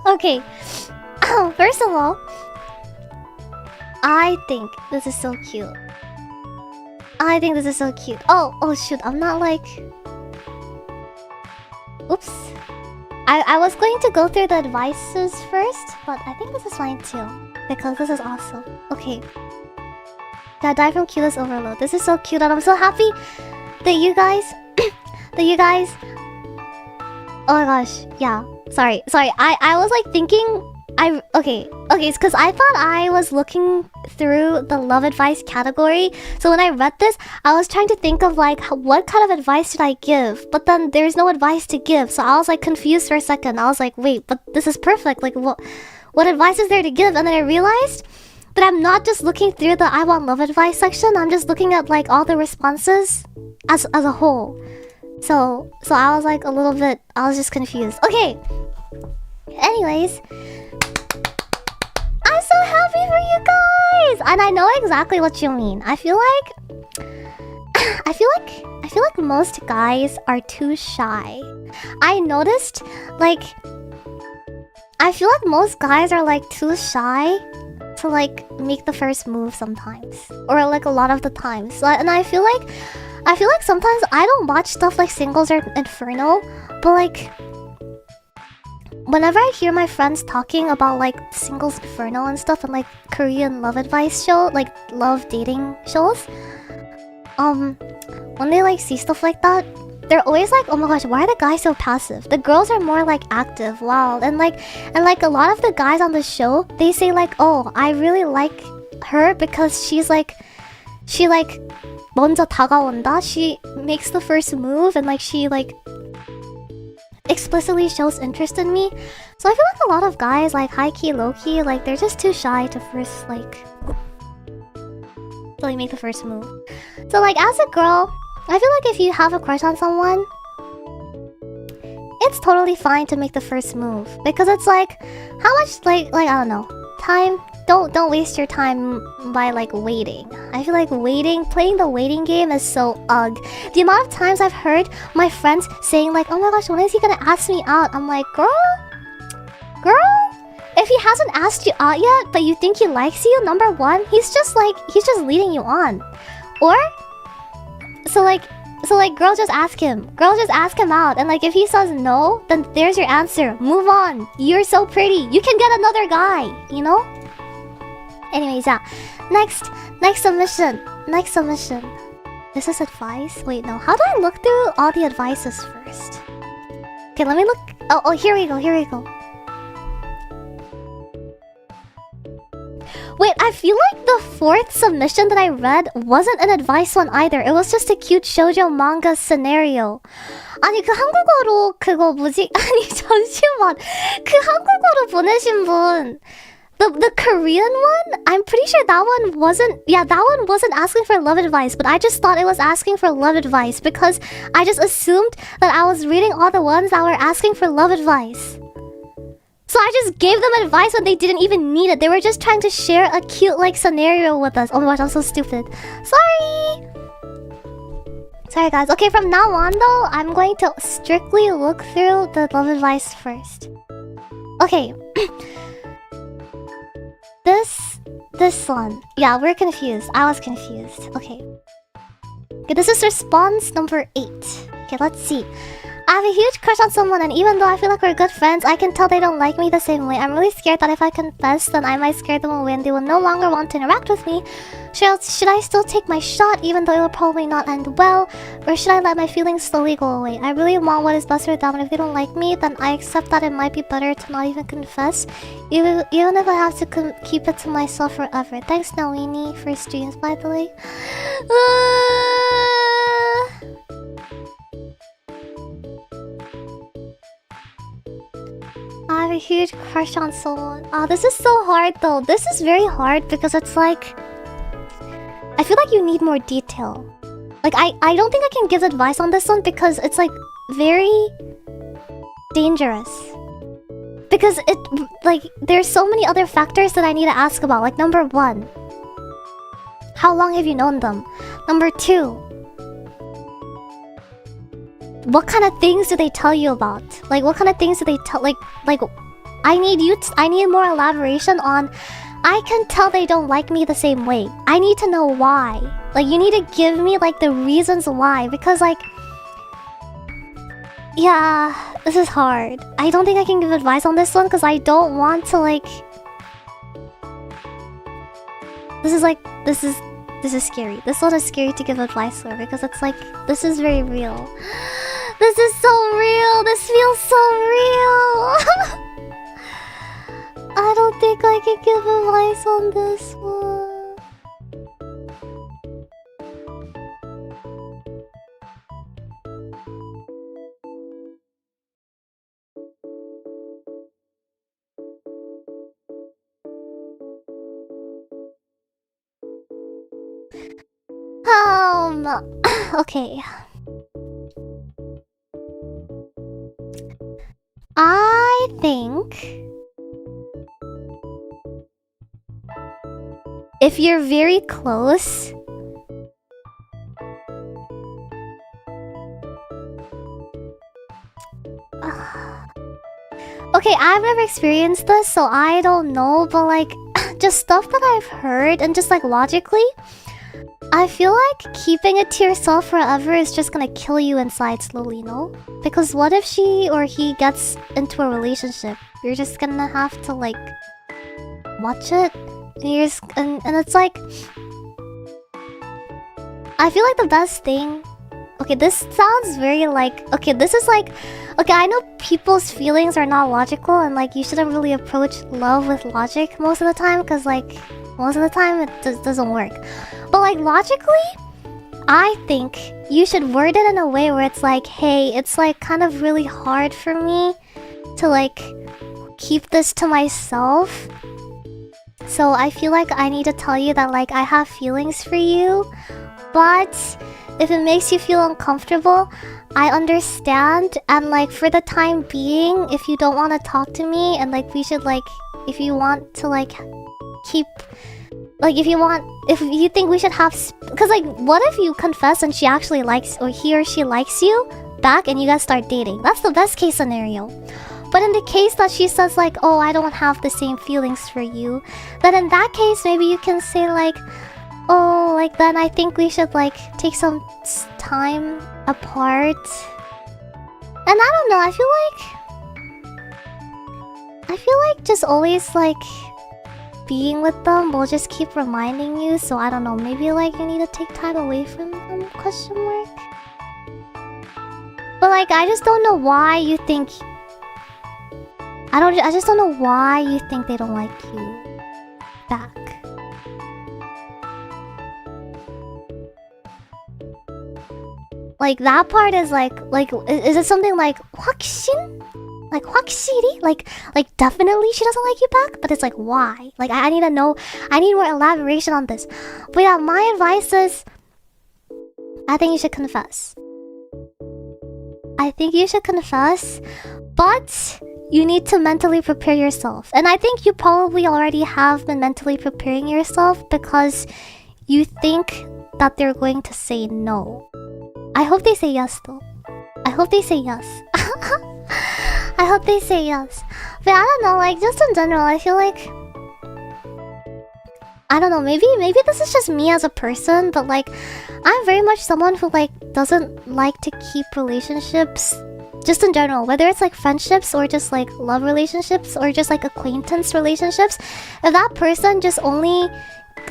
Okay. First of all, I think this is so cute. Oh shoot, I'm not like... Oops. I was going to go through the advices first, but I think this is fine too, because this is awesome. Okay. Gotta die from cuteness overload. This is so cute, and I'm so happy that you guys... Oh my gosh, yeah. Sorry. I was like thinking... Okay, it's because I thought I was looking through the love advice category. So when I read this, I was trying to think of like what kind of advice should I give, but then there's no advice to give. So I was like confused for a second. I was like, wait, but this is perfect. Like what advice is there to give? And then I realized that I'm not just looking through the I want love advice section. I'm just looking at like all the responses as a whole. So I was like I was just confused. Okay. Anyways, I'm so happy for you guys, and I know exactly what you mean. I feel like most guys are too shy. I noticed, like, I feel like most guys are like too shy to like make the first move sometimes, or like a lot of the times. And I feel like sometimes I don't watch stuff like Singles or Inferno, but like whenever I hear my friends talking about like Singles Inferno and stuff and like Korean love advice show, like love dating shows, when they like see stuff like that, they're always like, oh my gosh, why are the guys so passive? The girls are more like active, wild, and like a lot of the guys on the show, they say like, oh, I really like her because she 먼저 다가온다. She makes the first move and like she like explicitly shows interest in me. So I feel like a lot of guys, like high-key, low-key, like they're just too shy to first like make the first move. So like as a girl, I feel like if you have a crush on someone, it's totally fine to make the first move, because it's like, how much like I don't know, time. Don't waste your time by like waiting. I feel like playing the waiting game is so ugh. The amount of times I've heard my friends saying like, oh my gosh, when is he gonna ask me out? I'm like, girl, if he hasn't asked you out yet, but you think he likes you, number one, he's just leading you on. Or so like girl, just ask him out, and like if he says no, then there's your answer. Move on. You're so pretty. You can get another guy, you know? Anyways, yeah. Next submission. This is advice? Wait, no. How do I look through all the advices first? Okay, let me look. Oh, here we go. Wait, I feel like the fourth submission that I read wasn't an advice one either. It was just a cute shoujo manga scenario. 아니, 그 한국어로 그거 뭐지? 아니, 잠시만. 그 한국어로 보내신 분. The Korean one? I'm pretty sure that one wasn't... Yeah, that one wasn't asking for love advice, but I just thought it was asking for love advice because I just assumed that I was reading all the ones that were asking for love advice. So I just gave them advice when they didn't even need it. They were just trying to share a cute, like, scenario with us. Oh my gosh, I'm so stupid. Sorry, guys. Okay, from now on, though, I'm going to strictly look through the love advice first. Okay. This one. Yeah, we're confused. I was confused. Okay, this is response number 8. Okay, let's see. I have a huge crush on someone, and even though I feel like we're good friends, I can tell they don't like me the same way. I'm really scared that if I confess, then I might scare them away and they will no longer want to interact with me. Should I still take my shot, even though it will probably not end well? Or should I let my feelings slowly go away? I really want what is best for them, and if they don't like me, then I accept that it might be better to not even confess, even if I have to keep it to myself forever. Thanks, Nalini, for streams, by the way. I have a huge crush on someone. Oh, this is so hard though. This is very hard because it's like, I feel like you need more detail. Like I don't think I can give advice on this one because it's like very dangerous. Because it like there's so many other factors that I need to ask about. Like number 1, how long have you known them? Number 2, what kind of things do they tell you about? Like, what kind of things do they tell? Like, I need more elaboration on. I can tell they don't like me the same way. I need to know why. Like, you need to give me like the reasons why, because like, yeah, this is hard. I don't think I can give advice on this one because I don't want to like. This is scary. This one is scary to give advice for because it's like, this is very real. This is so real. This feels so real. I think I can give advice on this one. Okay. I think if you're very close, okay, I've never experienced this, so I don't know, but like just stuff that I've heard and just like logically, I feel like keeping it to yourself forever is just gonna kill you inside slowly, no? Because what if she or he gets into a relationship? You're just gonna have to like watch it, and you're just, and it's like, I feel like the best thing. Okay, this sounds very like, okay, this is like, okay, I know people's feelings are not logical, and like you shouldn't really approach love with logic most of the time, because like most of the time it doesn't work. But like logically, I think you should word it in a way where it's like, hey, it's like kind of really hard for me to like keep this to myself. So I feel like I need to tell you that like I have feelings for you, but if it makes you feel uncomfortable, I understand. And like for the time being, if you don't want to talk to me, and like we should like, if you want to like keep, like if you think we should have, because like what if you confess and she actually likes, or he or she likes you back, and you guys start dating? That's the best case scenario. But in the case that she says like, oh, I don't have the same feelings for you, then in that case maybe you can say like, oh, like then I think we should like take some time apart. And I don't know, I feel like just always like being with them will just keep reminding you. So I don't know, maybe like you need to take time away from them, question mark. But like I just don't know why you think, I just don't know why you think they don't like you back. Like that part is like is it something like 확신? Like 확실히? Like definitely she doesn't like you back? But it's like why? Like I need to know, I need more elaboration on this. But yeah, my advice is I think you should confess. I think you should confess, but you need to mentally prepare yourself. And I think you probably already have been mentally preparing yourself because you think that they're going to say no. I hope they say yes though. I hope they say yes. I hope they say yes. But I don't know, like just in general, I feel like, I don't know, maybe this is just me as a person, but like I'm very much someone who like doesn't like to keep relationships just in general, whether it's like friendships or just like love relationships or just like acquaintance relationships. If that person just only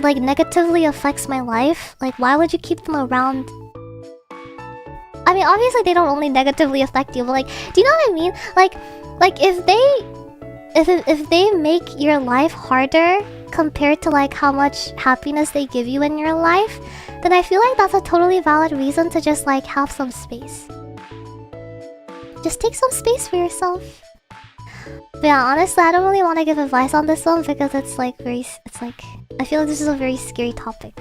like negatively affects my life, like why would you keep them around? I mean, obviously they don't only negatively affect you, but like, do you know what I mean? Like if they make your life harder compared to like how much happiness they give you in your life, then I feel like that's a totally valid reason to just like have some space. Just take some space for yourself. But yeah, honestly, I don't really want to give advice on this one because it's like I feel like this is a very scary topic.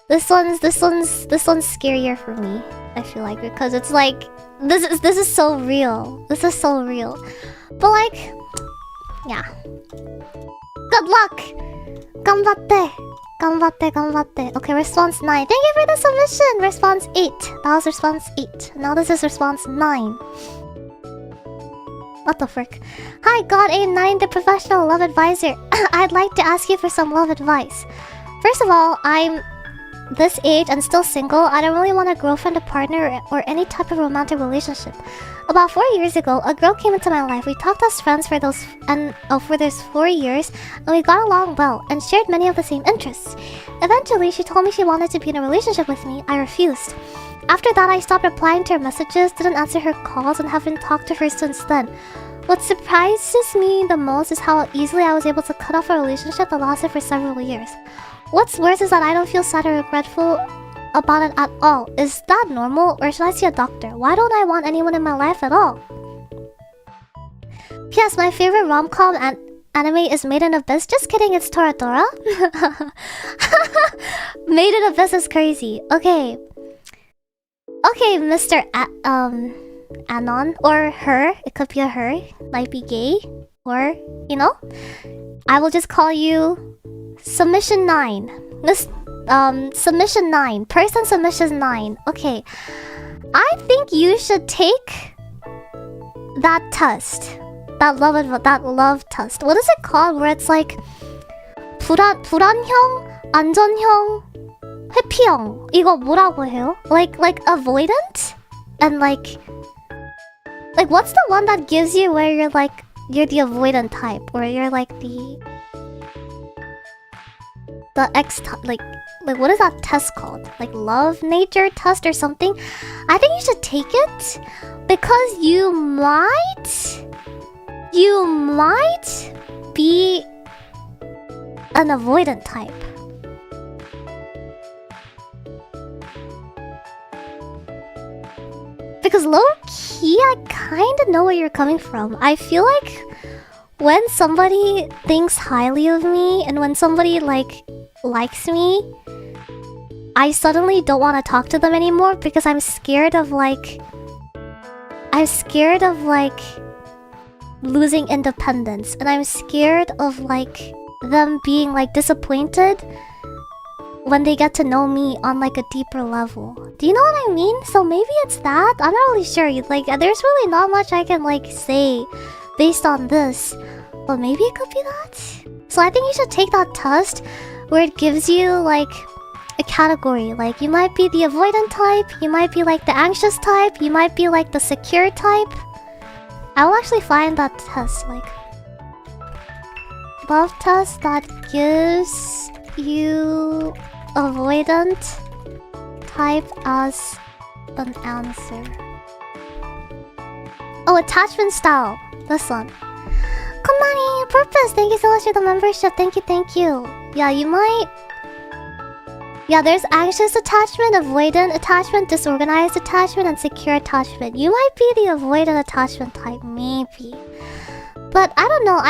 This one's scarier for me, I feel like, because it's like this is so real. This is so real. But like, yeah. Good luck! Ganbatte! Ganbatte, ganbatte. Okay, response 9. Thank you for the submission! Response 8. That was response 8. Now this is response 9. What the frick? Hi, God A9, the professional love advisor. I'd like to ask you for some love advice. First of all, I'm this age and still single. I don't really want a girlfriend, a partner, or any type of romantic relationship. About 4 years ago, a girl came into my life. We talked as friends for those 4 years, and we got along well and shared many of the same interests. Eventually, she told me she wanted to be in a relationship with me. I refused. After that, I stopped replying to her messages, didn't answer her calls, and haven't talked to her since then. What surprises me the most is how easily I was able to cut off a relationship that lasted for several years. What's worse is that I don't feel sad or regretful about it at all. Is that normal, or should I see a doctor? Why don't I want anyone in my life at all? P.S. My favorite rom-com anime is Made in Abyss. Just kidding, it's Toradora. Made in Abyss is crazy. Okay. Okay, Mr. Anon, or her. It could be a her. Might be gay. Or, you know. I will just call you Submission 9. This, Submission 9. Person Submission 9. Okay. I think you should take that test. That love test. What is it called? Where it's like 불안형, 안전형, 회피형. 이거 뭐라고 해요? Like avoidant? And like what's the one that gives you where you're the avoidant type, or you're like the X type, like what is that test called? Like love nature test or something? I think you should take it because you might be an avoidant type. Because low-key, I kinda know where you're coming from. I feel like when somebody thinks highly of me and when somebody likes me, I suddenly don't want to talk to them anymore because I'm scared of losing independence, and I'm scared of them being disappointed when they get to know me on a deeper level. Do you know what I mean? So maybe it's that. I'm not really sure. There's really not much I can say based on this, but maybe it could be that. So I think you should take that test where it gives you a category. You might be the avoidant type, you might be the anxious type, you might be the secure type. I will actually find that test, love test that gives you avoidant type as an answer. Oh, attachment style. This one. Komani, Purpose, thank you so much for the membership. Thank you. Yeah, you might... Yeah, there's anxious attachment, avoidant attachment, disorganized attachment, and secure attachment. You might be the avoidant attachment type, maybe. But I don't know,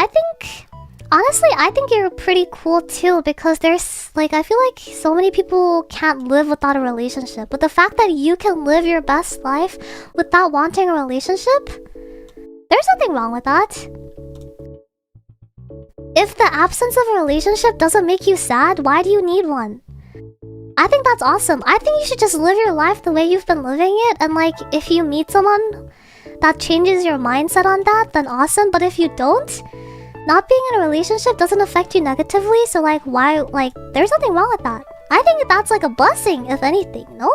honestly, I think you're pretty cool too, because there's, I feel like so many people can't live without a relationship. But the fact that you can live your best life without wanting a relationship, there's nothing wrong with that. If the absence of a relationship doesn't make you sad, why do you need one? I think that's awesome. I think you should just live your life the way you've been living it, and if you meet someone that changes your mindset on that, then awesome. But if you don't, not being in a relationship doesn't affect you negatively, so why, there's nothing wrong with that. I think that's a blessing, if anything, no?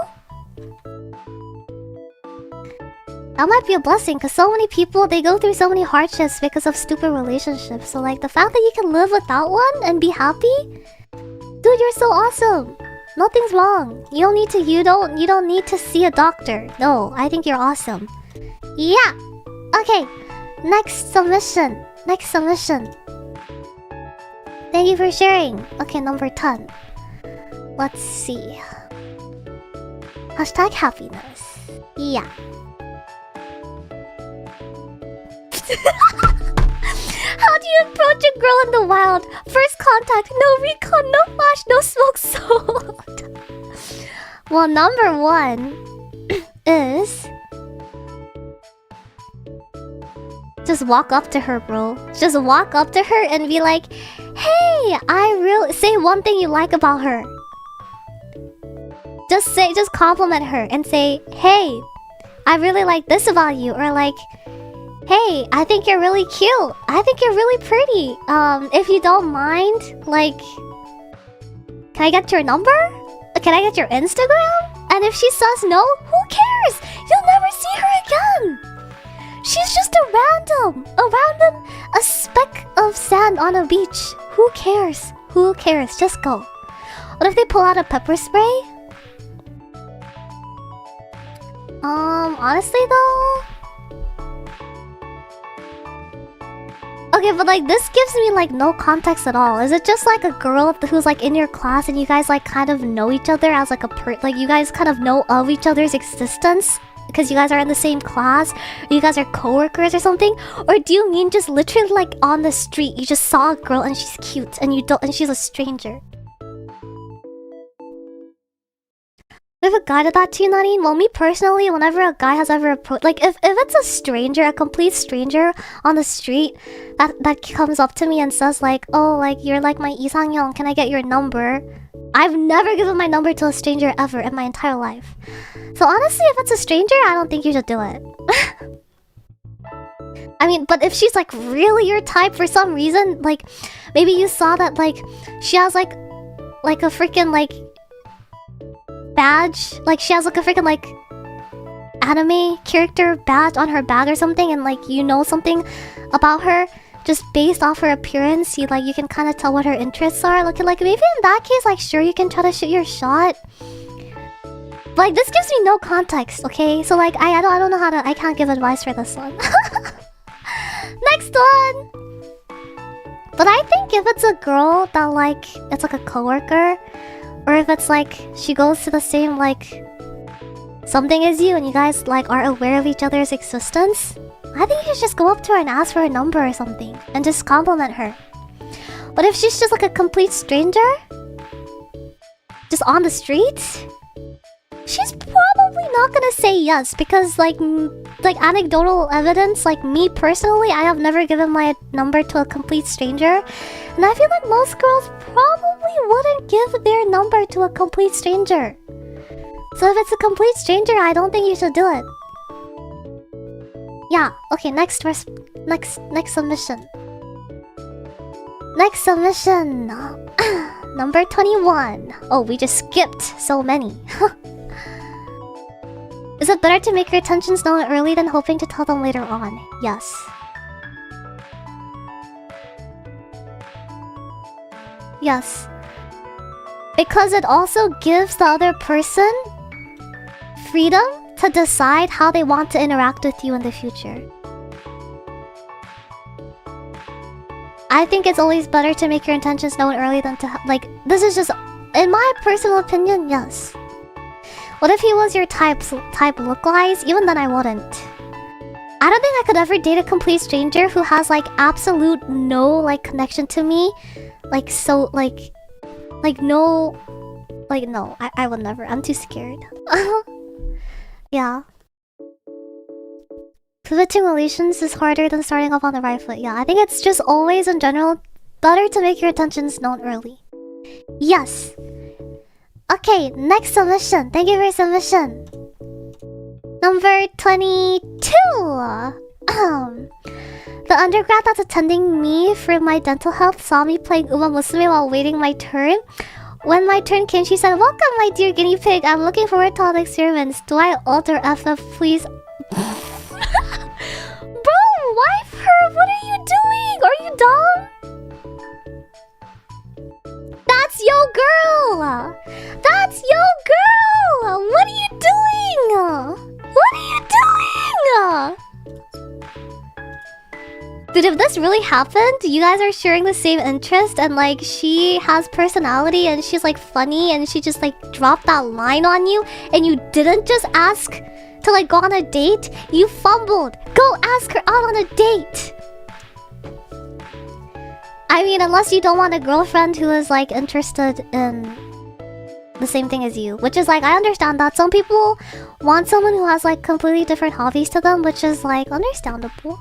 That might be a blessing, because so many people, they go through so many hardships because of stupid relationships. So the fact that you can live without one and be happy, dude, you're so awesome. Nothing's wrong. You don't need to see a doctor. No, I think you're awesome. Yeah. Okay. Next submission. Thank you for sharing. Okay, number 10. Let's see. Hashtag happiness. Yeah. How do you approach a girl in the wild? First contact, no recon, no flash, no smoke sold. Well, number 1 is just walk up to her, bro. Just walk up to her and be like, hey, say one thing you like about her. Just compliment her and say, hey, I really like this about you, or hey, I think you're really cute. I think you're really pretty. If you don't mind, can I get your number? Can I get your Instagram? And if she says no, who cares? You'll never see her again. She's just a speck of sand on a beach. Who cares? Just go. What if they pull out a pepper spray? Honestly though, Okay, but like this gives me like no context at all. Is it just like a girl who's like in your class and you guys like kind of know each other as like like you guys kind of know of each other's existence because you guys are in the same class, or you guys are co-workers or something? Or do you mean just literally like on the street you just saw a girl and she's cute and she's a stranger? If a guy did that to you, Narin? Well, me personally, whenever a guy has ever approached, like if it's a stranger, a complete stranger on the street that comes up to me and says like, oh, like you're like my 이상형, can I get your number? I've never given my number to a stranger ever in my entire life. So honestly, if it's a stranger, I don't think you should do it. I mean, but if she's like really your type for some reason, like maybe you saw that like she has like a freaking like badge, like she has like a freaking like anime character badge on her bag or something, and like you know something about her just based off her appearance, you can kind of tell what her interests are. Like maybe in that case, like sure, you can try to shoot your shot. But like this gives me no context, okay? So like I don't know how to, I can't give advice for this one. Next one. But I think if it's a girl that like it's like a coworker, or if it's like she goes to the same like something as you and you guys like are aware of each other's existence, I think you should just go up to her and ask for a number or something and just compliment her. But if she's just like a complete stranger, just on the street, she's probably not gonna say yes because like anecdotal evidence, like me personally, I have never given my number to a complete stranger, and I feel like most girls probably wouldn't give their number to a complete stranger. So if it's a complete stranger, I don't think you should do it. Yeah, okay, next submission. Next submission. Number 21. Oh, we just skipped so many. Is it better to make your intentions known early than hoping to tell them later on? Yes. Yes. Because it also gives the other person freedom to decide how they want to interact with you in the future. I think it's always better to make your intentions known early than to like, this is just, in my personal opinion, yes. What if he was your type look-wise? Even then I wouldn't. I don't think I could ever date a complete stranger who has like absolute no like connection to me. Like so like no, like no, I would never. I'm too scared. Yeah. Pivoting relations is harder than starting off on the right foot. Yeah, I think it's just always in general better to make your intentions known early. Yes. Okay, next submission. Thank you for your submission. Number 22. The undergrad that's attending me for my dental health saw me playing Uma Musume while waiting my turn. When my turn came, she said, "Welcome, my dear guinea pig. I'm looking forward to all the experiments. Do I alter FF, please?" Bro, wife her? What are you doing? Are you dumb? That's your girl! That's your girl! What are you doing? What are you doing? Dude, if this really happened, you guys are sharing the same interest and like she has personality and she's like funny and she just like dropped that line on you and you didn't just ask to like go on a date, you fumbled. Go ask her out on a date. I mean, unless you don't want a girlfriend who is like interested in the same thing as you, which is like, I understand that some people want someone who has like completely different hobbies to them, which is like understandable.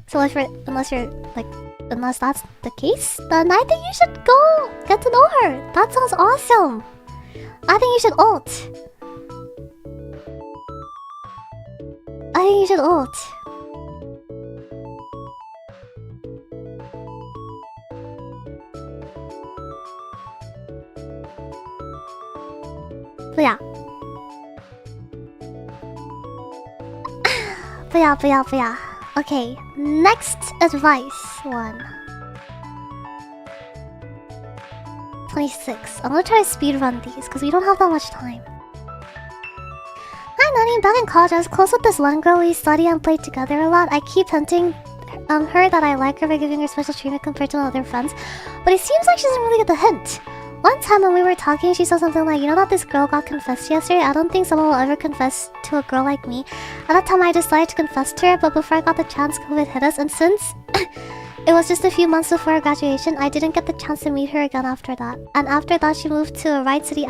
So unless that's the case, then I think you should go get to know her. That sounds awesome. I think you should ult. But yeah. Okay, next advice one. 26. I'm gonna try to speedrun these because we don't have that much time. Hi Nani, back in college I was close with this one girl we study and play together a lot. I keep hinting her that I like her by giving her special treatment compared to my other friends, but it seems like she doesn't really get the hint. One time when we were talking, she said something like, you know that this girl got confessed yesterday? I don't think someone will ever confess to a girl like me. At that time, I decided to confess to her, but before I got the chance, COVID hit us, and since it was just a few months before her graduation, I didn't get the chance to meet her again after that. And after that, she moved to a right city.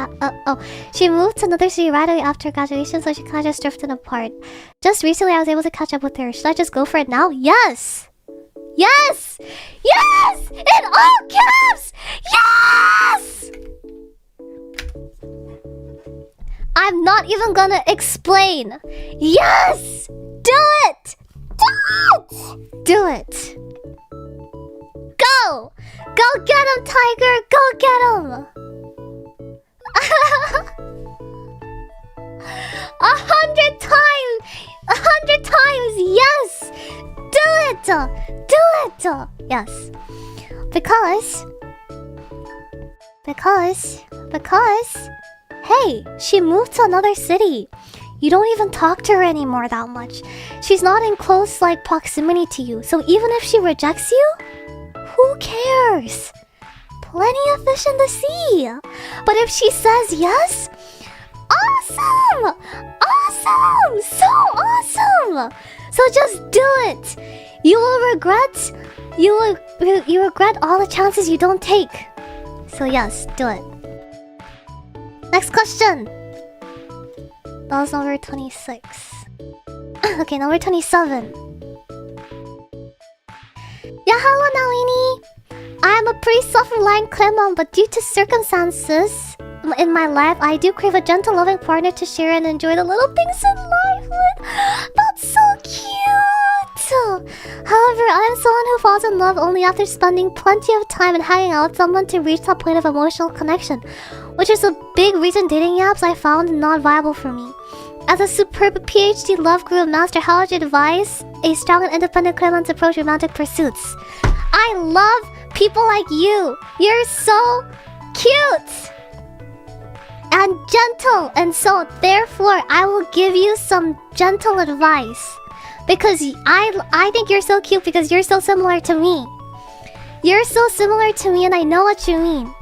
She moved to another city right away after graduation, so she kind of just drifted apart. Just recently, I was able to catch up with her. Should I just go for it now? Yes! Yes! Yes! In all caps! Yes! I'm not even gonna explain. Yes! Do it! Do it! Do it! Go! Go get him, Tiger! Go get him! 100 times! 100 times! Yes! Do it! Do it! Yes. Because... Hey, she moved to another city. You don't even talk to her anymore that much. She's not in close, like, proximity to you. So even if she rejects you, who cares? Plenty of fish in the sea. But if she says yes, awesome! Awesome! So awesome! So just do it. You will regret. You regret all the chances you don't take. So yes, do it. Next question. That was number 26. Okay, number 27. Yeah, hello Nalini. I am a pretty self-reliant clam mom, but due to circumstances in my life, I do crave a gentle, loving partner to share and enjoy the little things in life with. That's so cute! However, I am someone who falls in love only after spending plenty of time and hanging out with someone to reach that point of emotional connection, which is a big reason dating apps I found not viable for me. As a superb PhD love guru master, how would you advise a strong and independent claimant to approach romantic pursuits? I love people like you. You're so cute and gentle, and so therefore I will give you some gentle advice, because I think you're so cute because you're so similar to me. You're so similar to me, and I know what you mean.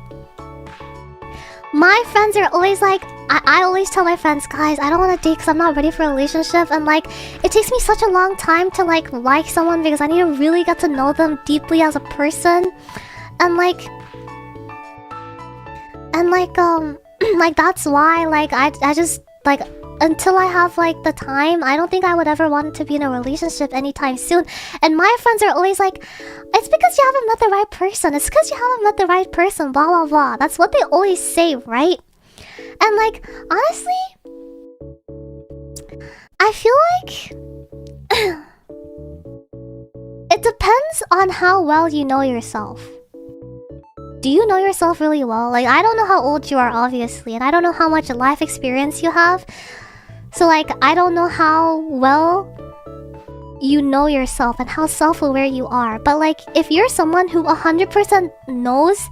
My friends are always like, I always tell my friends, guys, I don't want to date because I'm not ready for a relationship, and like, it takes me such a long time to like someone because I need to really get to know them deeply as a person, and like like that's why like I just like, until I have like the time, I don't think I would ever want to be in a relationship anytime soon. And my friends are always like, it's because you haven't met the right person. It's because you haven't met the right person, blah blah blah. That's what they always say, right? And like, honestly, I feel like it depends on how well you know yourself. Do you know yourself really well? Like, I don't know how old you are, obviously, and I don't know how much life experience you have. So like, I don't know how well you know yourself and how self-aware you are. But like, if you're someone who 100% knows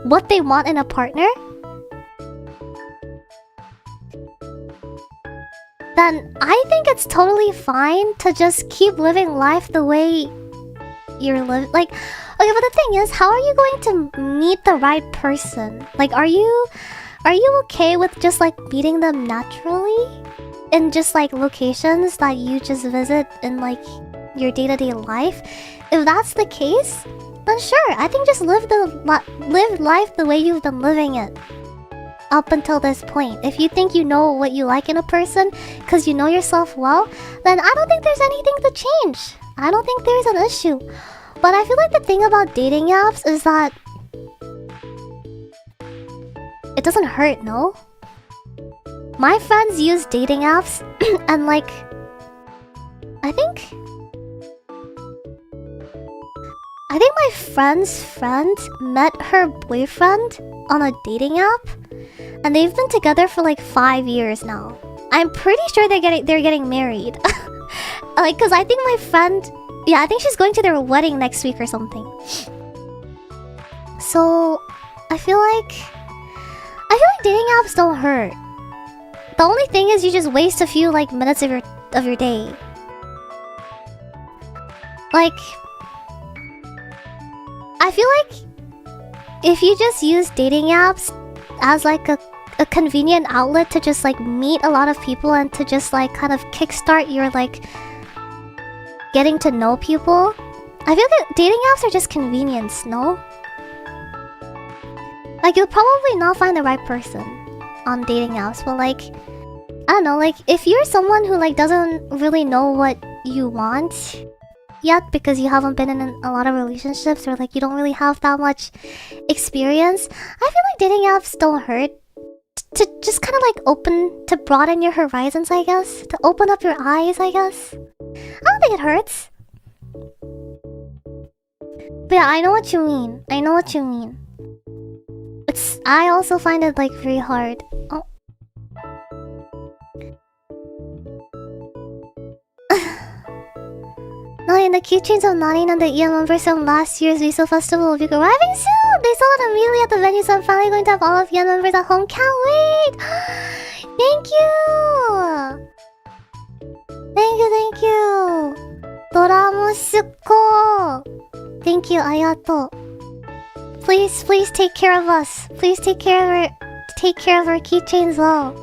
what they want in a partner, then I think it's totally fine to just keep living life the way you're living. Like, okay, but the thing is, how are you going to meet the right person? Like, are you okay with just like meeting them naturally in just like locations that you just visit in like your day-to-day life? If that's the case, then sure, I think just live life the way you've been living it up until this point. If you think you know what you like in a person because you know yourself well, then I don't think there's anything to change. I don't think there's an issue. But I feel like the thing about dating apps is that it doesn't hurt, no? My friends use dating apps and like, I think my friend's friend met her boyfriend on a dating app, and they've been together for like 5 years now. I'm pretty sure they're getting married. Like, cause I think my friend, yeah, I think she's going to their wedding next week or something. So I feel like dating apps don't hurt. The only thing is you just waste a few like minutes of your day. Like, I feel like if you just use dating apps as like a convenient outlet to just like meet a lot of people and to just like kind of kickstart your like getting to know people, I feel like dating apps are just convenience, no? Like you'll probably not find the right person on dating apps, but like I don't know, like if you're someone who like doesn't really know what you want yet because you haven't been in a lot of relationships or like you don't really have that much experience, I feel like dating apps don't hurt. To just kind of like to broaden your horizons, I guess. To open up your eyes, I guess. I don't think it hurts. But yeah, I know what you mean. I know what you mean. I also find it like very hard. Oh. Narin, the keychains of Narin and the EM members from last year's VSPO festival will be arriving soon! They sold it immediately at the venue, so I'm finally going to have all of EM members at home. Can't wait! Thank you! Thank you! Doramosuko! Thank you, arigato. Please take care of us. Please take care of our keychains well.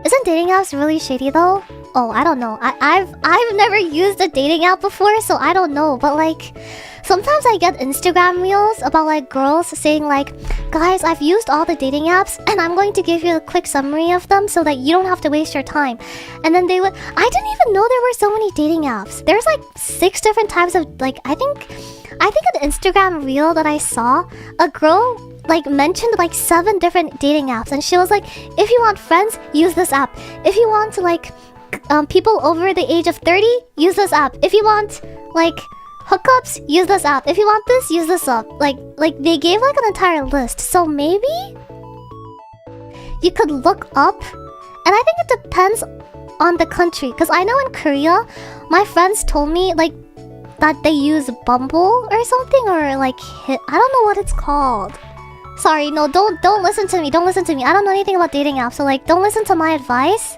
Isn't dating apps really shady though? Oh, I don't know. I've never used a dating app before, so I don't know. But like, sometimes I get Instagram reels about like girls saying like, guys, I've used all the dating apps and I'm going to give you a quick summary of them so that you don't have to waste your time. And then they would. I didn't even know there were so many dating apps. There's like 6 different types of like. I think an Instagram reel that I saw, a girl like mentioned like 7 different dating apps, and she was like, if you want friends, use this app. If you want like people over the age of 30, use this app. If you want like hookups, use this app. If you want this, use this app. Like they gave like an entire list. So maybe you could look up, and I think it depends on the country, because I know in Korea my friends told me like that they use Bumble or something, or like I don't know what it's called. Sorry, no, don't listen to me. Don't listen to me. I don't know anything about dating apps, so like don't listen to my advice.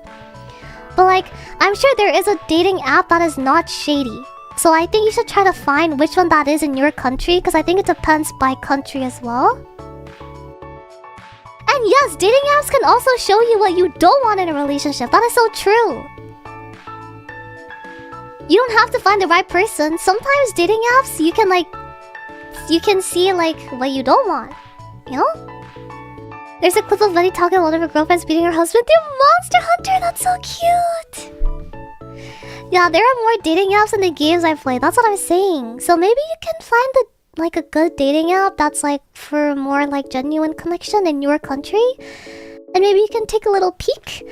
But like, I'm sure there is a dating app that is not shady. So I think you should try to find which one that is in your country, because I think it depends by country as well. And yes, dating apps can also show you what you don't want in a relationship. That is so true. You don't have to find the right person. Sometimes dating apps, you can see like what you don't want. You know? There's a clip of Betty talking about one of her girlfriends beating her husband through Monster Hunter. That's so cute. Yeah, there are more dating apps in the games I play. That's what I'm saying. So maybe you can find a good dating app that's like for more like genuine connection in your country, and maybe you can take a little peek.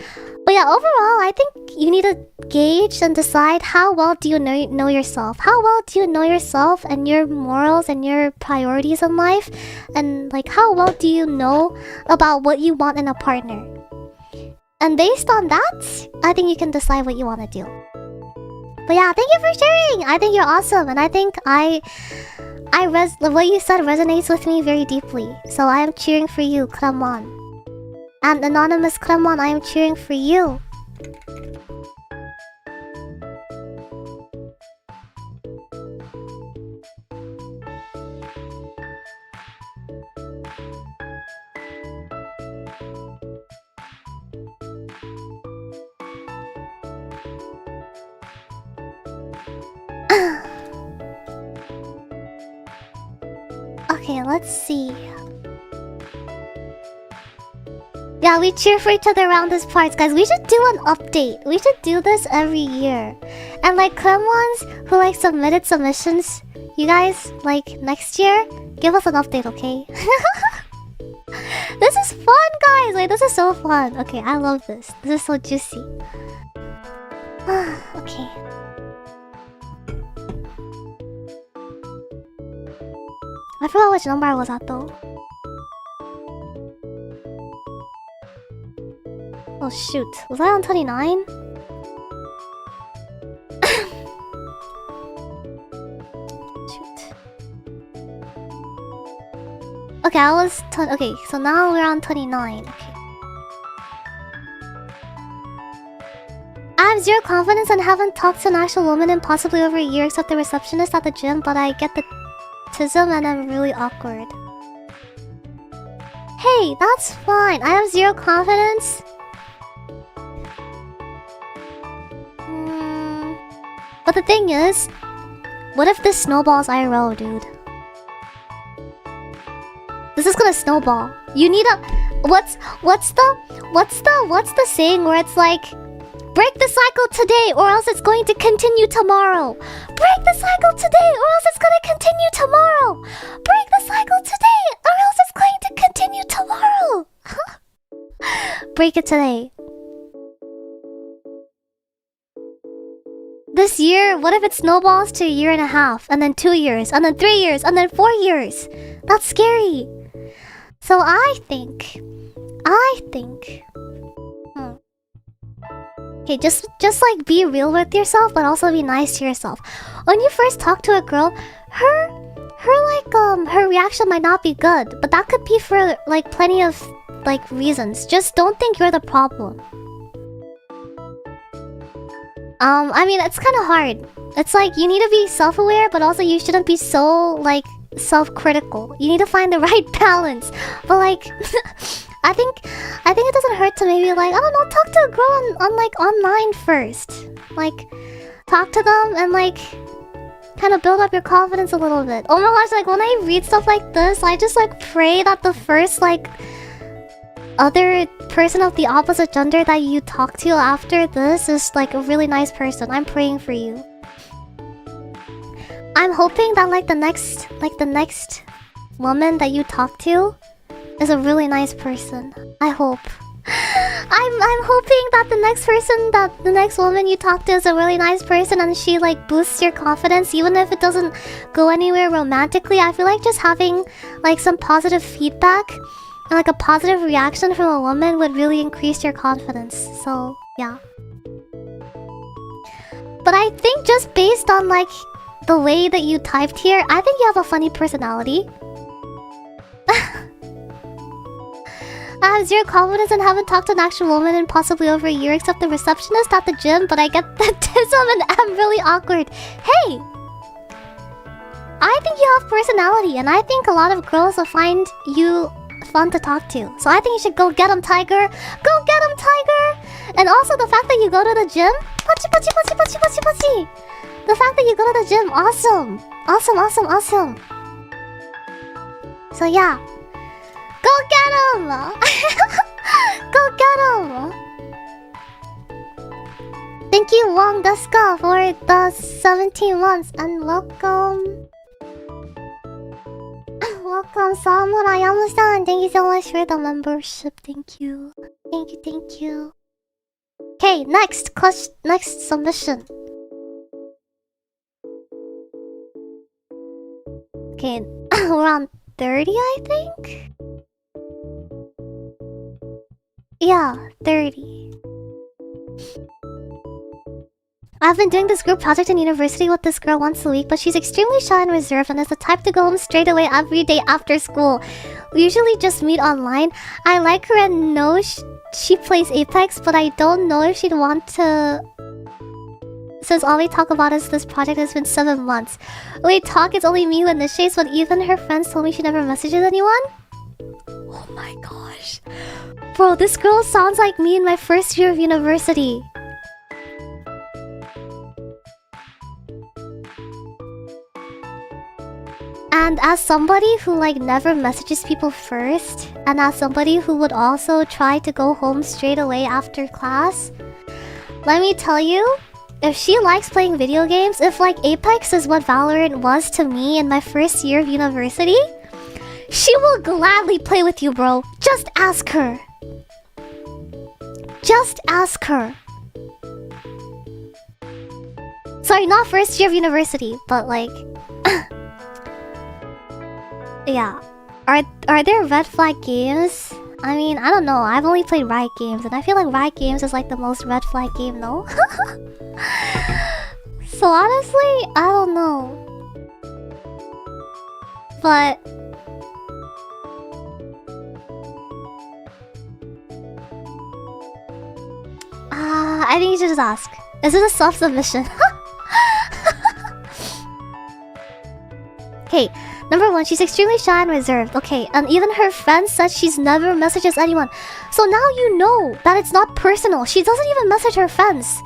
But yeah, overall, I think you need to gauge and decide how well do you know yourself. How well do you know yourself and your morals and your priorities in life, and like how well do you know about what you want in a partner. And based on that, I think you can decide what you want to do. But yeah, thank you for sharing. I think you're awesome, and I think what you said resonates with me very deeply. So I am cheering for you, come on. And anonymous Cramon, I am cheering for you. Okay, let's see. Yeah, we cheer for each other around this parts, guys. We should do an update. We should do this every year. And like Clemons who like submitted submissions, you guys, like next year, give us an update, okay? This is fun, guys. Like, this is so fun. Okay, I love this. This is so juicy. Okay. I forgot which number I was at though. Oh shoot, was I on 29? Shoot. Okay, I was okay, so now we're on 29. Okay. I have zero confidence and haven't talked to an actual woman in possibly over a year except the receptionist at the gym, but I get the tism and I'm really awkward. Hey, that's fine. I have zero confidence. But the thing is, what if this snowballs IRL, dude? This is gonna snowball. You need a... What's the saying where it's like, break the cycle today or else it's going to continue tomorrow. Break the cycle today or else it's gonna continue tomorrow. Break the cycle today or else it's going to continue tomorrow. Break it today. This year, what if it snowballs to a year and a half, and then 2 years, and then 3 years, and then 4 years? That's scary. So I think... Okay, just like be real with yourself, but also be nice to yourself. When you first talk to a girl, her reaction might not be good, but that could be for like plenty of like reasons. Just don't think you're the problem. I mean, it's kind of hard. It's like you need to be self-aware, but also you shouldn't be so like self-critical. You need to find the right balance. But like, I think it doesn't hurt to maybe like, I don't know, talk to a girl on like online first. Like, talk to them and like kind of build up your confidence a little bit. Oh my gosh, like when I read stuff like this, I just like pray that the first like other person of the opposite gender that you talk to after this is like a really nice person. I'm praying for you. I'm hoping that like the next woman that you talk to is a really nice person. I hope. I'm hoping that the next woman you talk to is a really nice person and she like boosts your confidence even if it doesn't go anywhere romantically. I feel like just having like some positive feedback and like a positive reaction from a woman would really increase your confidence. So yeah. But I think just based on like the way that you typed here, I think you have a funny personality. I have zero confidence and haven't talked to an actual woman in possibly over a year except the receptionist at the gym, but I get the tism and I'm really awkward. Hey! I think you have personality and I think a lot of girls will find you fun to talk to. So I think you should go get him, Tiger. Go get him, Tiger! And also the fact that you go to the gym, pachi pachi pachi pachi pachi pachi. The fact that you go to the gym, awesome. Awesome, awesome, awesome. So yeah. Go get him! Go get him! Thank you, Wong Deska, for the 17 months and welcome. Welcome, Samurai Yamu-san. Thank you so much for the membership. Thank you. Thank you, thank you. Okay, next submission. Okay, we're on 30, I think? Yeah, 30. I've been doing this group project in university with this girl once a week, but she's extremely shy and reserved and is the type to go home straight away every day after school. We usually just meet online. I like her and know she plays Apex, but I don't know if she'd want to... Since all we talk about is this project has been 7 months. We talk, it's only me who initiates, but even her friends told me she never messages anyone. Oh my gosh. Bro, this girl sounds like me in my first year of university. And as somebody who like never messages people first, and as somebody who would also try to go home straight away after class, let me tell you, if she likes playing video games, if like Apex is what Valorant was to me in my first year of university, she will gladly play with you, bro. Just ask her. Just ask her. Sorry, not first year of university, but like... yeah. Are there red flag games? I mean, I don't know. I've only played Riot games, and I feel like Riot games is like the most red flag game, no? So honestly, I don't know. But... I think you should just ask. Is it a soft submission? Okay, number 1, she's extremely shy and reserved. Okay, and even her friends said she's never messages anyone. So now you know that it's not personal. She doesn't even message her friends.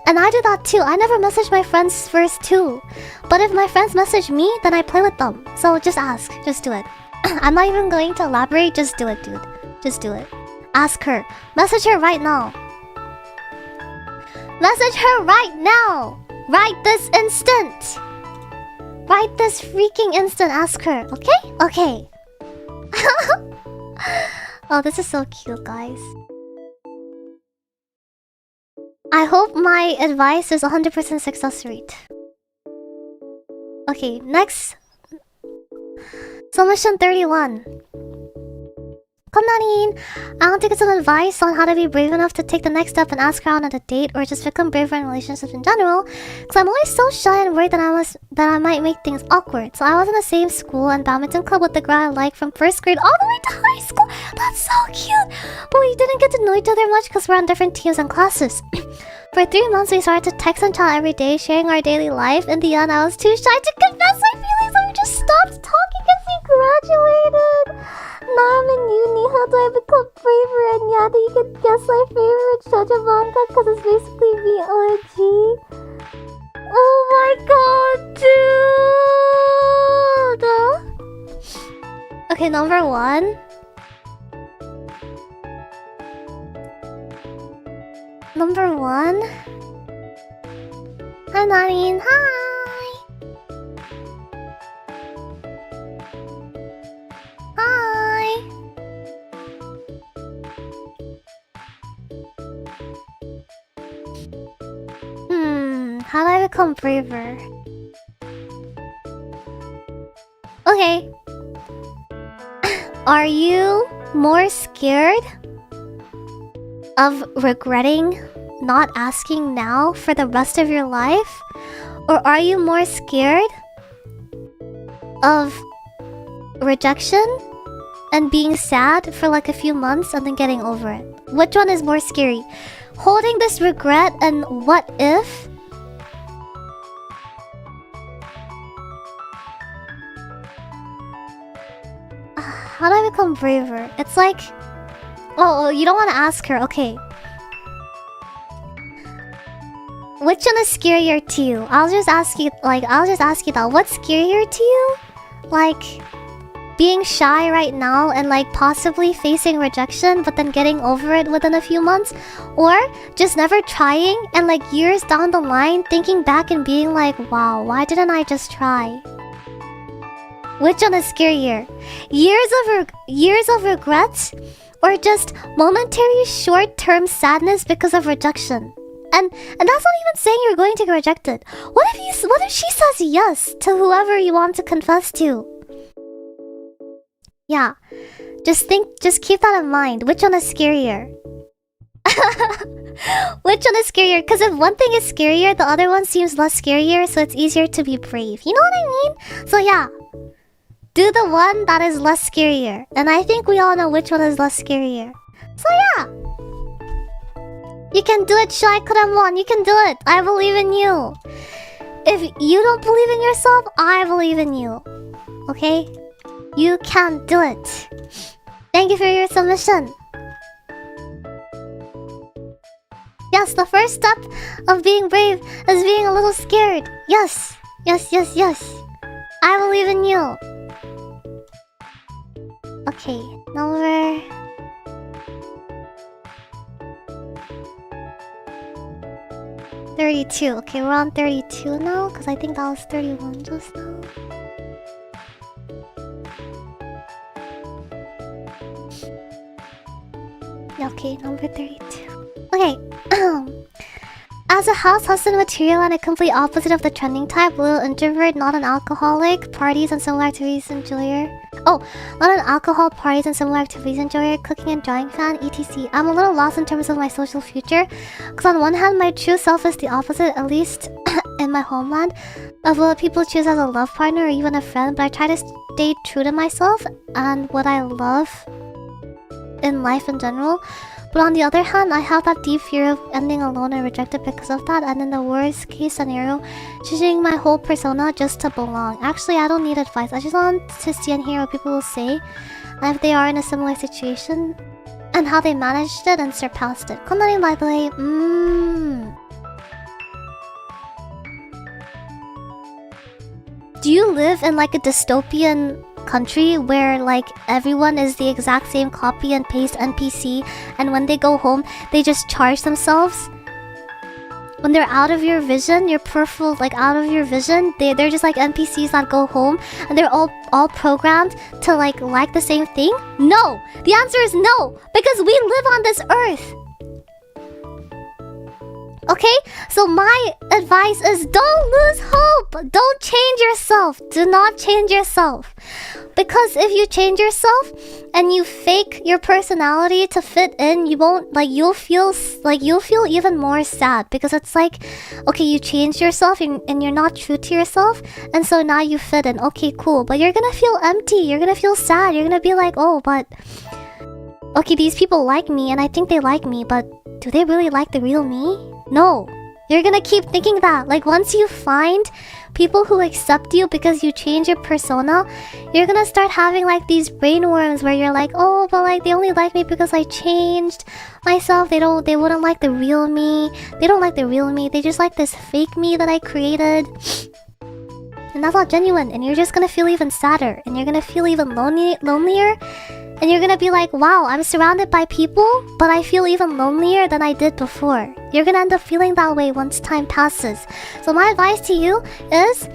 And I do that too. I never message my friends first too. But if my friends message me, then I play with them. So just ask. Just do it. I'm not even going to elaborate. Just do it, dude. Just do it. Ask her. Message her right now. Message her right now. Right this instant. Right this freaking instant. Ask her. Okay? Okay. Oh, this is so cute, guys. I hope my advice is 100% success rate. Okay, next. Submission 31. Come Narin, I want to get some advice on how to be brave enough to take the next step and ask her out on a date or just become braver in relationships in general. Cause I'm always so shy and worried that I might make things awkward. So I was in the same school and badminton club with the girl I like from first grade all the way to high school. That's so cute. But we didn't get to know each other much because we're on different teams and classes. For 3 months we started to text and chat every day, sharing our daily life. In the end, I was too shy to confess my feelings, so we just stopped talking as we graduated. Now I'm in uni. How do I become braver? And yeah, you can guess my favorite shoujo manga because it's basically VOG. Oh my god, dude! Okay, number 1. Number 1. Hi, Narin. Hi! Hi! How do I become braver? Okay. Are you more scared of regretting not asking now for the rest of your life? Or are you more scared of rejection and being sad for like a few months and then getting over it? Which one is more scary? Holding this regret and what if? How do I become braver? It's like... Oh, you don't want to ask her. Okay. Which one is scarier to you? I'll just ask you that. What's scarier to you? Like... being shy right now and like possibly facing rejection but then getting over it within a few months? Or just never trying and like years down the line thinking back and being like, wow, why didn't I just try? Which one is scarier? Years of regrets? Or just momentary short-term sadness because of rejection? And that's not even saying you're going to get rejected. What if she says yes to whoever you want to confess to? Yeah, just keep that in mind. Which one is scarier? Which one is scarier? Because if one thing is scarier, the other one seems less scarier, so it's easier to be brave. You know what I mean? So yeah, do the one that is less scarier. And I think we all know which one is less scarier. So yeah, you can do it, Shy Kuramon. You can do it. I believe in you. If you don't believe in yourself, I believe in you. Okay? You can do it. Thank you for your submission. Yes, the first step of being brave is being a little scared. Yes. Yes, yes, yes. I believe in you. Okay, number... $32. Okay, we're on 32 now, because I think that was 31 just now. Okay, number 32. Okay. As a house husband material and a complete opposite of the trending type, little introvert, not an alcoholic, parties and similar activities enjoyer. Oh, not an alcohol, parties and similar activities enjoyer, cooking and drawing fan, etc. I'm a little lost in terms of my social future, because on one hand, my true self is the opposite, at least in my homeland, of what people choose as a love partner or even a friend, but I try to stay true to myself and what I love in life in general. But on the other hand, I have that deep fear of ending alone and rejected because of that, and in the worst case scenario, changing my whole persona just to belong. Actually, I don't need advice. I just want to see and hear what people will say, and if they are in a similar situation, and how they managed it and surpassed it. Konnarin, by the way, do you live in like a dystopian country where like everyone is the exact same copy and paste NPC, and when they go home they just charge themselves? When they're out of your vision, your peripheral, like out of your vision, they're just like NPCs that go home and they're all programmed to like the same thing? No! The answer is no! Because we live on this earth! Okay? So my advice is don't lose hope! Don't change yourself! Do not change yourself! Because if you change yourself and you fake your personality to fit in, you won't, like, you'll feel even more sad, because it's like, okay, you changed yourself and you're not true to yourself, and so now you fit in. Okay, cool, but you're gonna feel empty, you're gonna feel sad, you're gonna be like, oh, but okay, these people like me and I think they like me, but do they really like the real me? No. You're gonna keep thinking that. Like, once you find people who accept you because you change your persona, you're gonna start having like these brainworms where you're like, oh, but like they only like me because I changed myself. They wouldn't like the real me. They don't like the real me. They just like this fake me that I created. And that's not genuine. And you're just gonna feel even sadder. And you're gonna feel even lonelier. And you're gonna be like, wow, I'm surrounded by people, but I feel even lonelier than I did before. You're gonna end up feeling that way once time passes. So my advice to you is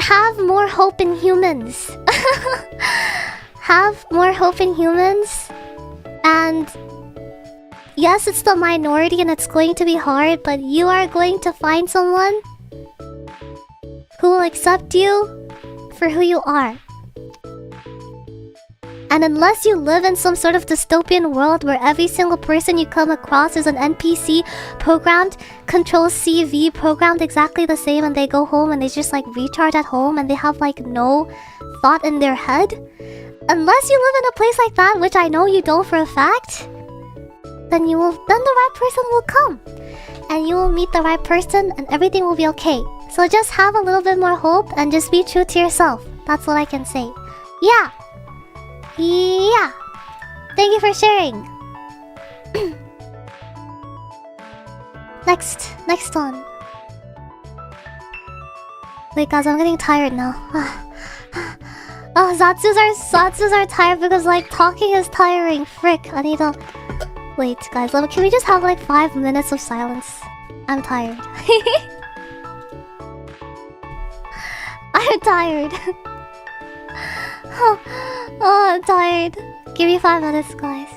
have more hope in humans. Have more hope in humans. And yes, it's the minority and it's going to be hard, but you are going to find someone who will accept you for who you are. And unless you live in some sort of dystopian world where every single person you come across is an NPC programmed, Control-C-V programmed exactly the same, and they go home and they just like recharge at home and they have like no thought in their head. Unless you live in a place like that, which I know you don't for a fact, then the right person will come. And you will meet the right person and everything will be okay. So just have a little bit more hope and just be true to yourself. That's what I can say. Yeah! Yeah! Thank you for sharing! Next one. Wait guys, I'm getting tired now. Oh, Zatsus are tired because like talking is tiring. Frick, I need to... Wait guys, can we just have like 5 minutes of silence? I'm tired. I'm tired. Oh, I'm tired. Give me 5 minutes, guys.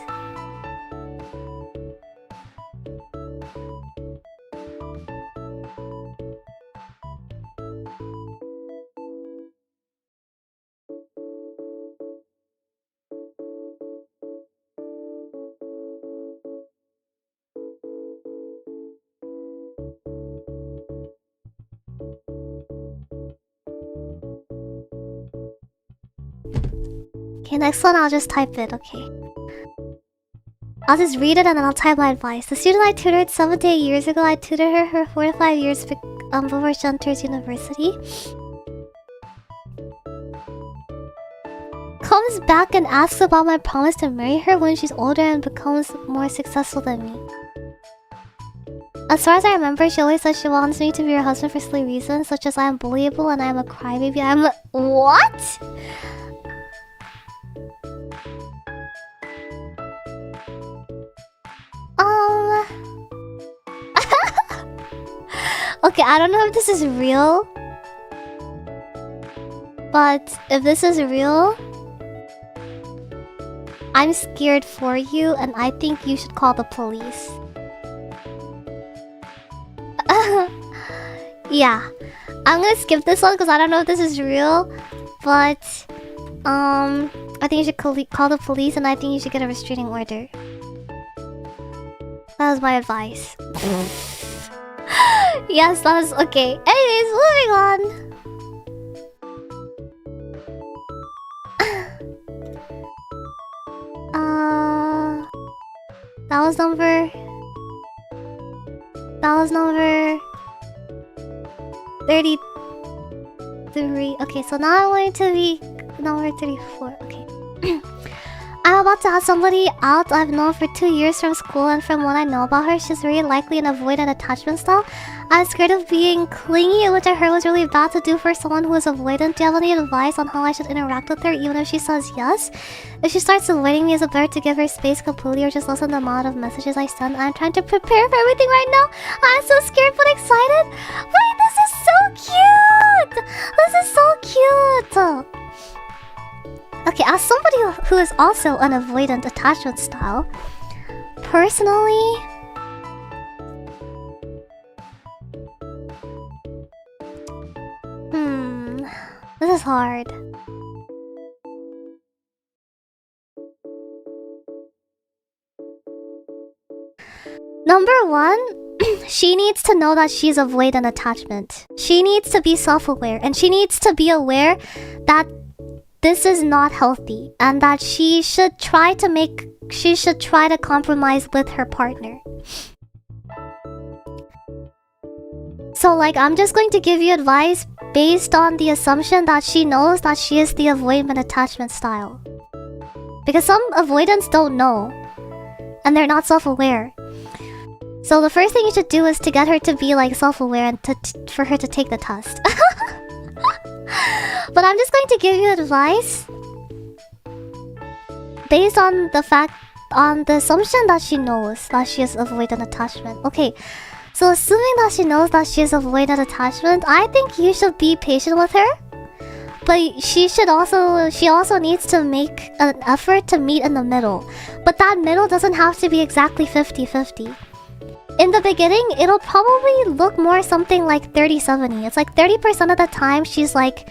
Okay, next one I'll just type it, okay. I'll just read it and then I'll type my advice. The student I tutored 7 to 8 years ago, I tutored her for 4 to 5 years before she enters university. Comes back and asks about my promise to marry her when she's older and becomes more successful than me. As far as I remember, she always said she wants me to be her husband for silly reasons, such as I am bullyable and I am a crybaby. What? Okay, I don't know if this is real, but if this is real, I'm scared for you and I think you should call the police. Yeah, I'm gonna skip this one because I don't know if this is real, but I think you should call the police and I think you should get a restraining order. That was my advice. Yes, that was okay. Anyways, moving on. was number 33. Okay, so now I'm going to be number 34. Okay. I'm about to have somebody out I've known for 2 years from school, and from what I know about her, she's very likely an avoidant attachment style. I'm scared of being clingy, which I heard was really bad to do for someone who is avoidant. Do you have any advice on how I should interact with her, even if she says yes? If she starts avoiding me, is it better to give her space completely or just lessen the amount of messages I send? I'm trying to prepare for everything right now. I'm so scared but excited. Wait, this is so cute! This is so cute! Okay, as somebody who is also an avoidant attachment style, personally, this is hard. Number one, she needs to know that she's avoidant attachment. She needs to be self-aware, and she needs to be aware that this is not healthy, and that she should try to compromise with her partner. So like, I'm just going to give you advice based on the assumption that she knows that she is the avoidant attachment style. Because some avoidants don't know, and they're not self-aware. So the first thing you should do is to get her to be like self-aware and for her to take the test. But I'm just going to give you advice based on the assumption that she knows that she is avoidant attachment. Okay, so assuming that she knows that she is avoidant attachment, I think you should be patient with her. But she also needs to make an effort to meet in the middle. But that middle doesn't have to be exactly 50-50. In the beginning, it'll probably look more something like 30-70. It's like 30% of the time she's like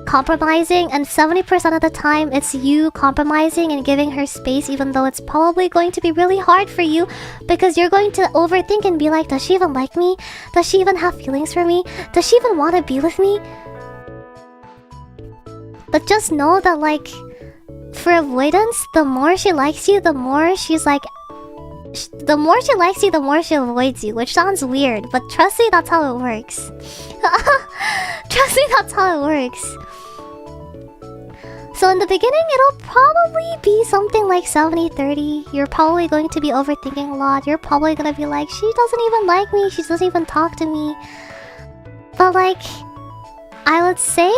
compromising, and 70% of the time it's you compromising and giving her space, even though it's probably going to be really hard for you because you're going to overthink and be like, does she even like me? Does she even have feelings for me? Does she even want to be with me? But just know that like, for avoidance, the more she likes you, the more she's like, the more she likes you, the more she avoids you, which sounds weird, but trust me, that's how it works. Trust me, that's how it works. So in the beginning, it'll probably be something like 70-30. You're probably going to be overthinking a lot. You're probably gonna be like, she doesn't even like me, she doesn't even talk to me. But like, I would say,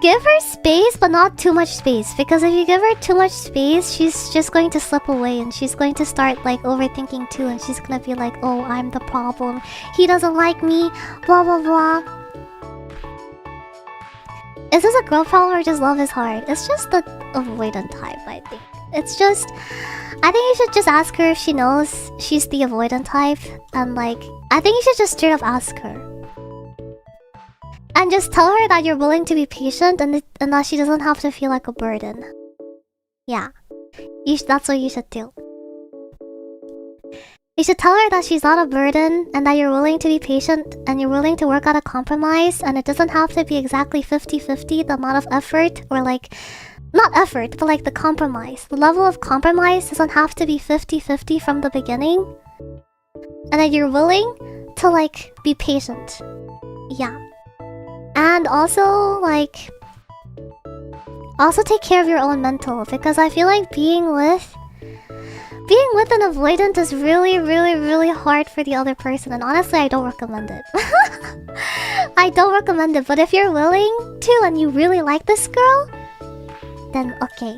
give her space, but not too much space. Because if you give her too much space, she's just going to slip away and she's going to start like overthinking too. And she's gonna be like, oh, I'm the problem. He doesn't like me, blah blah blah. Is this a girl problem or just love is hard? It's just the avoidant type, I think. It's just, I think you should just ask her if she knows she's the avoidant type. And like, I think you should just straight up ask her. And just tell her that you're willing to be patient and that she doesn't have to feel like a burden. Yeah. That's what you should do. You should tell her that she's not a burden and that you're willing to be patient and you're willing to work out a compromise, and it doesn't have to be exactly 50-50, the amount of effort, or like, not effort, but like the compromise. The level of compromise doesn't have to be 50-50 from the beginning. And that you're willing to like, be patient. Yeah. And also, like, also take care of your own mental, because I feel like being with an avoidant is really, really, really hard for the other person, and honestly, I don't recommend it. I don't recommend it, but if you're willing to and you really like this girl, then okay.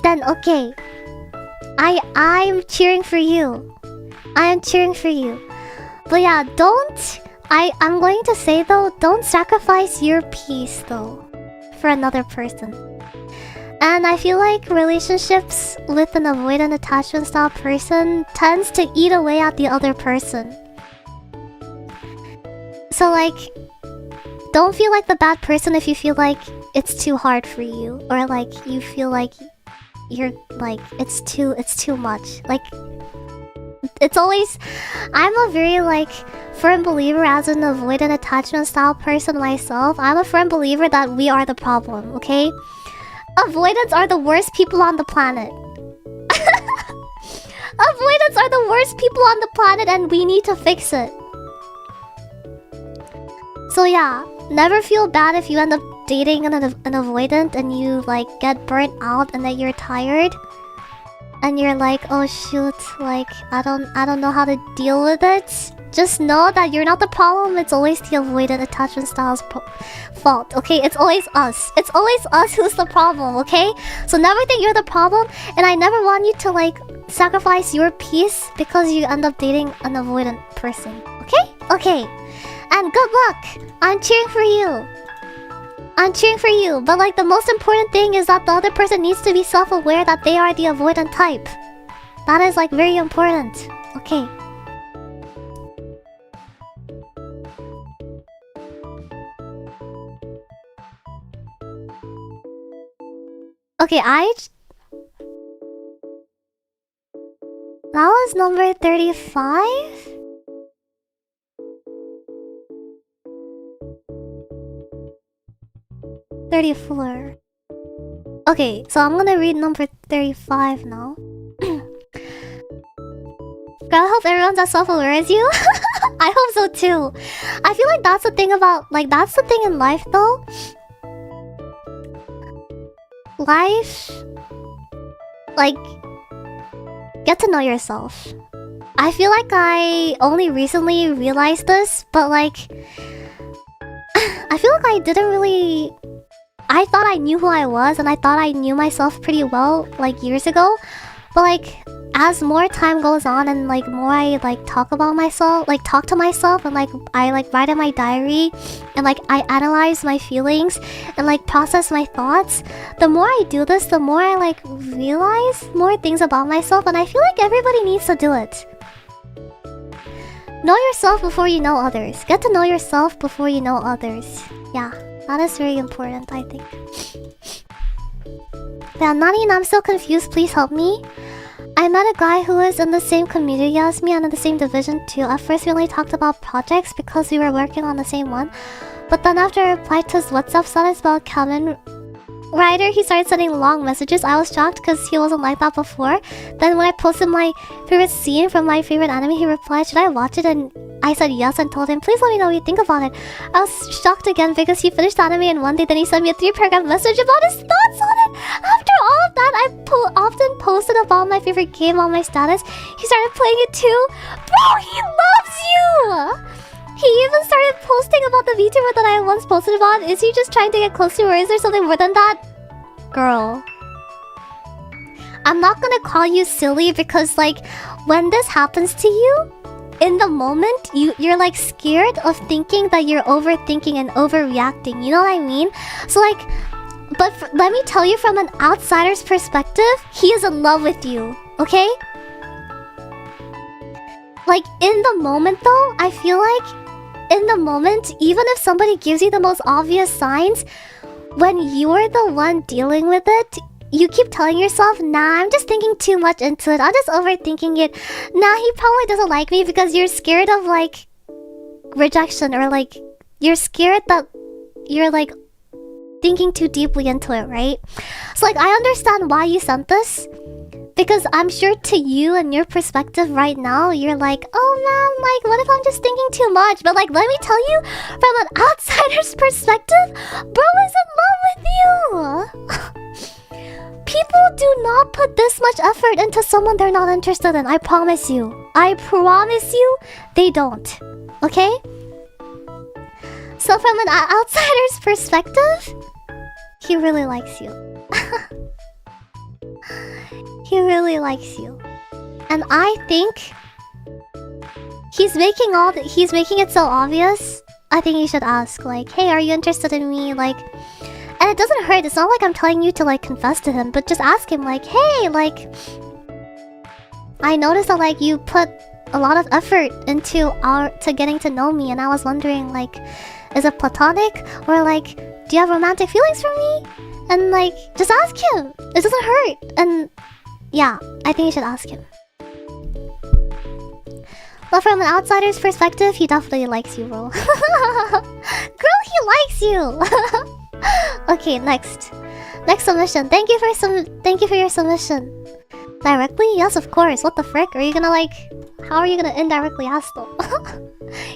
Then okay. I'm cheering for you. I am cheering for you. But yeah, I'm going to say though, don't sacrifice your peace though for another person. And I feel like relationships with an avoidant attachment style person tends to eat away at the other person. So like, don't feel like the bad person if you feel like it's too hard for you, or like you feel like you're like it's too much. Like, it's always, I'm a very like firm believer as an avoidant attachment style person myself. I'm a firm believer that we are the problem, okay? Avoidants are the worst people on the planet. Avoidants are the worst people on the planet and we need to fix it. So yeah, never feel bad if you end up dating an avoidant and you like get burnt out and then you're tired. And you're like, oh shoot, like I don't know how to deal with it. Just know that you're not the problem. It's always the avoidant attachment style's fault. Okay, it's always us. It's always us who's the problem. Okay, so never think you're the problem. And I never want you to like sacrifice your peace because you end up dating an avoidant person. Okay? Okay. And good luck. I'm cheering for you. I'm cheering for you. But like the most important thing is that the other person needs to be self-aware that they are the avoidant type. That is like very important. Okay. Okay, that was number 35? $34. Okay, so I'm gonna read number 35 now. God, I hope everyone's as self-aware as you. I hope so too. I feel like that's the thing about, like, that's the thing in life though. Life, like, get to know yourself. I feel like I only recently realized this, but like, I feel like I didn't really... I thought I knew who I was and I thought I knew myself pretty well like years ago. But like, as more time goes on and like more I like talk about myself, like talk to myself and like I like write in my diary and like I analyze my feelings and like process my thoughts, the more I do this, the more I like realize more things about myself, and I feel like everybody needs to do it. Know yourself before you know others. Get to know yourself before you know others. Yeah, that is very important, I think. Yeah, Narin, I'm so confused. Please help me. I met a guy who is in the same community as me and in the same division too. At first we only talked about projects because we were working on the same one. But then after I replied to his WhatsApp status about Kamen Rider, he started sending long messages. I was shocked because he wasn't like that before. Then when I posted my favorite scene from my favorite anime, he replied, should I watch it? And I said yes and told him, please let me know what you think about it. I was shocked again because he finished the anime in one day, then he sent me a 3-paragraph message about his thoughts on it. After all of that, I often posted about my favorite game on my status. He started playing it too. Bro, he loves you! He even started posting about the VTuber that I once posted about. Is he just trying to get close to you, or is there something more than that? Girl, I'm not gonna call you silly because like when this happens to you, in the moment you're like scared of thinking that you're overthinking and overreacting. You know what I mean? So like, but let me tell you from an outsider's perspective, he is in love with you, okay? Like in the moment though, I feel like in the moment, even if somebody gives you the most obvious signs, when you're the one dealing with it, you keep telling yourself, nah, I'm just thinking too much into it. I'm just overthinking it. Nah, he probably doesn't like me, because you're scared of like rejection, or like you're scared that you're like thinking too deeply into it, right? So like I understand why you sent this, because I'm sure to you and your perspective right now, you're like, oh man, like what if I'm just thinking too much? But like, let me tell you, from an outsider's perspective, bro is in love with you. People do not put this much effort into someone they're not interested in. I promise you. I promise you, they don't. Okay? So from an outsider's perspective, he really likes you. He really likes you. And I think he's making it so obvious. I think you should ask, like, hey, are you interested in me? Like, and it doesn't hurt. It's not like I'm telling you to like confess to him, but just ask him, like, hey, like, I noticed that like you put a lot of effort into getting to know me, and I was wondering, like, is it platonic, or like, do you have romantic feelings for me? And like, just ask him. It doesn't hurt. And yeah, I think you should ask him. But from an outsider's perspective, he definitely likes you, bro. Girl, he likes you. Okay, next. Next submission. Thank you for your submission. Directly? Yes, of course. What the frick? Are you gonna like... How are you gonna indirectly ask them?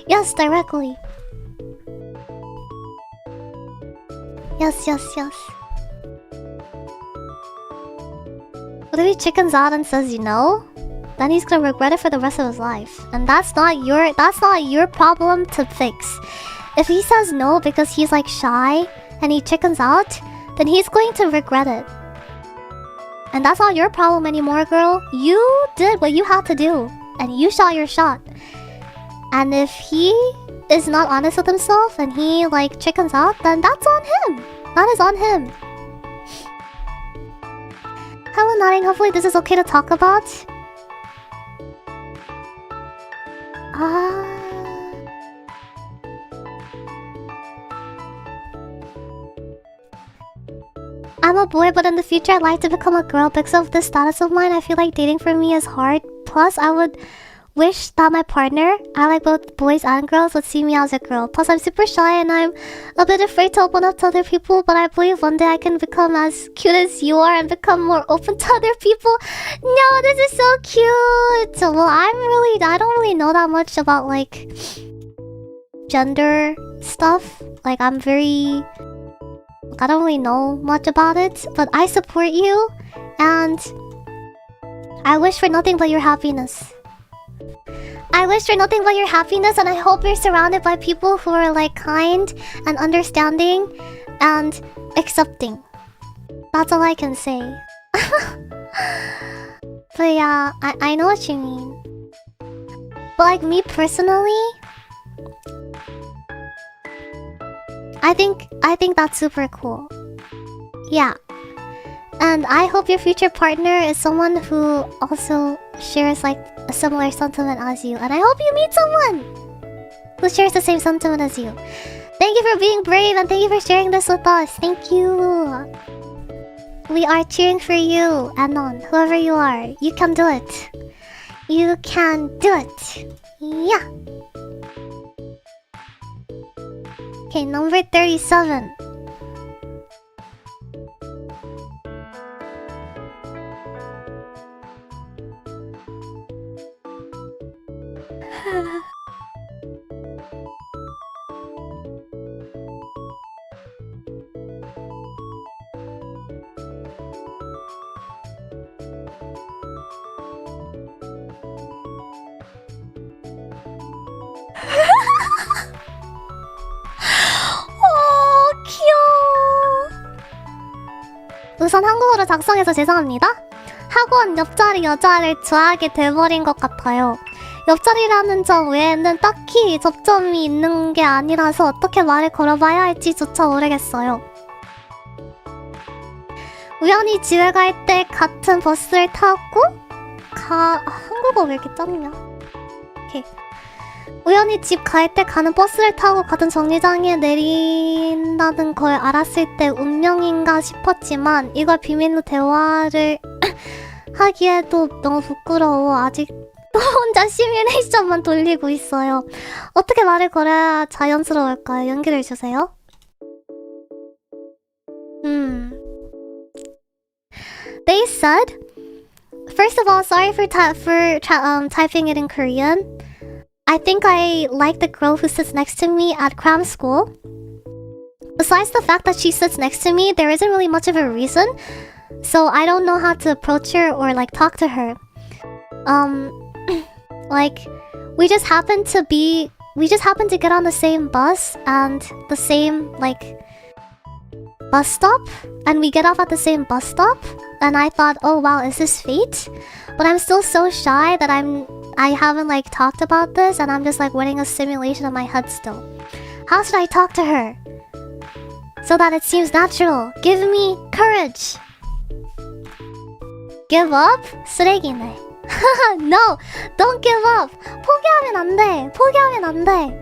Yes, directly. Yes. What if he chickens out and says no? Then he's gonna regret it for the rest of his life. And that's not your problem to fix. If he says no because he's like shy and he chickens out, then he's going to regret it. And that's not your problem anymore, girl. You did what you had to do. And you shot your shot. And if he is not honest with himself and he like chickens out, then that's on him. That is on him. Hello, Narin. Hopefully this is okay to talk about. I'm a boy, but in the future I'd like to become a girl. Because of this status of mine, I feel like dating for me is hard. Plus, I would wish that my partner, I like both boys and girls, would see me as a girl. Plus, I'm super shy and I'm a bit afraid to open up to other people. But I believe one day I can become as cute as you are and become more open to other people. No, this is so cute. Well, I don't really know that much about like gender stuff. Like I don't really know much about it, but I support you, and I wish for nothing but your happiness. I wish for nothing but your happiness, and I hope you're surrounded by people who are like kind and understanding and accepting. That's all I can say. But yeah, I know what you mean. But like me personally, I think that's super cool. Yeah. And I hope your future partner is someone who also shares like a similar sentiment as you. And I hope you meet someone who shares the same sentiment as you. Thank you for being brave and thank you for sharing this with us. Thank you. We are cheering for you, Anon. Whoever you are, you can do it. You can do it. Yeah. Okay, number 37. 우선 한국어로 작성해서 죄송합니다. 학원 옆자리 여자를 좋아하게 돼버린 것 같아요. 옆자리라는 점 외에는 딱히 접점이 있는 게 아니라서 어떻게 말을 걸어봐야 할지조차 모르겠어요. 우연히 집에 갈 때 같은 버스를 타고 한국어 왜 이렇게 짜증나? 오케이. 우연히 집 갈 때 가는 버스를 타고 같은 정류장에 내린다는 걸 알았을 때 운명인가 싶었지만 이걸 비밀로 대화를 하기에도 너무 부끄러워. 아직도 혼자 시뮬레이션만 돌리고 있어요. 어떻게 말을 걸어야 자연스러울까요? 용기를 주세요. They said, first of all, sorry for typing it in Korean. I think I like the girl who sits next to me at cram school. Besides the fact that she sits next to me, there isn't really much of a reason. So I don't know how to approach her or like talk to her. Like we just happen to get on the same bus and the same like bus stop, and we get off at the same bus stop, and I thought, oh wow, is this fate? But I'm still so shy that I haven't like talked about this, and I'm just like winning a simulation in my head still. How should I talk to her so that it seems natural? Give me courage. Give up? 쓰레기네. No, don't give up. 포기하면 안 돼. 포기하면 안 돼.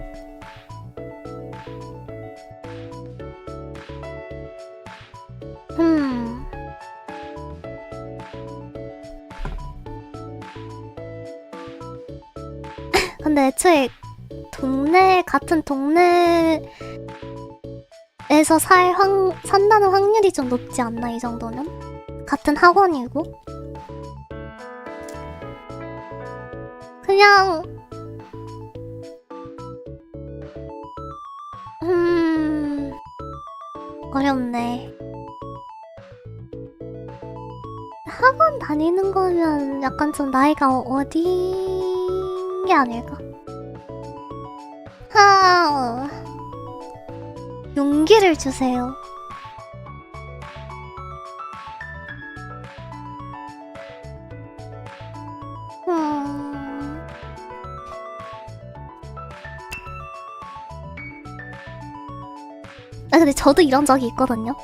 근데 애초에 같은 동네에 산다는 확률이 좀 높지 않나, 이 정도면? 같은 학원이고. 그냥 어렵네. 학원 다니는 거면 약간 좀 나이가 어린 게 아닐까? 용기를 주세요. 근데 저도 이런 적이 있거든요.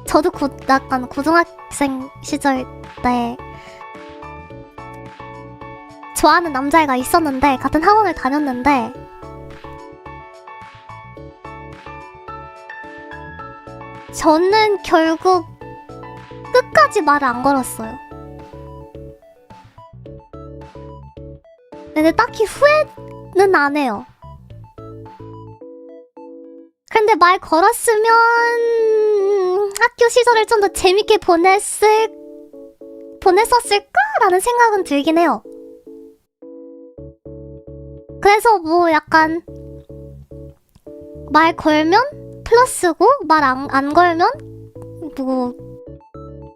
저도 약간 고등학생 시절 때 좋아하는 남자애가 있었는데 같은 학원을 다녔는데 저는 결국 끝까지 말을 안 걸었어요. 근데 딱히 후회는 안 해요. 근데 말 걸었으면 학교 시절을 좀 더 재밌게 보냈었을까라는 생각은 들긴 해요. 그래서 뭐 약간 말 걸면 플러스고 말 안 걸면 뭐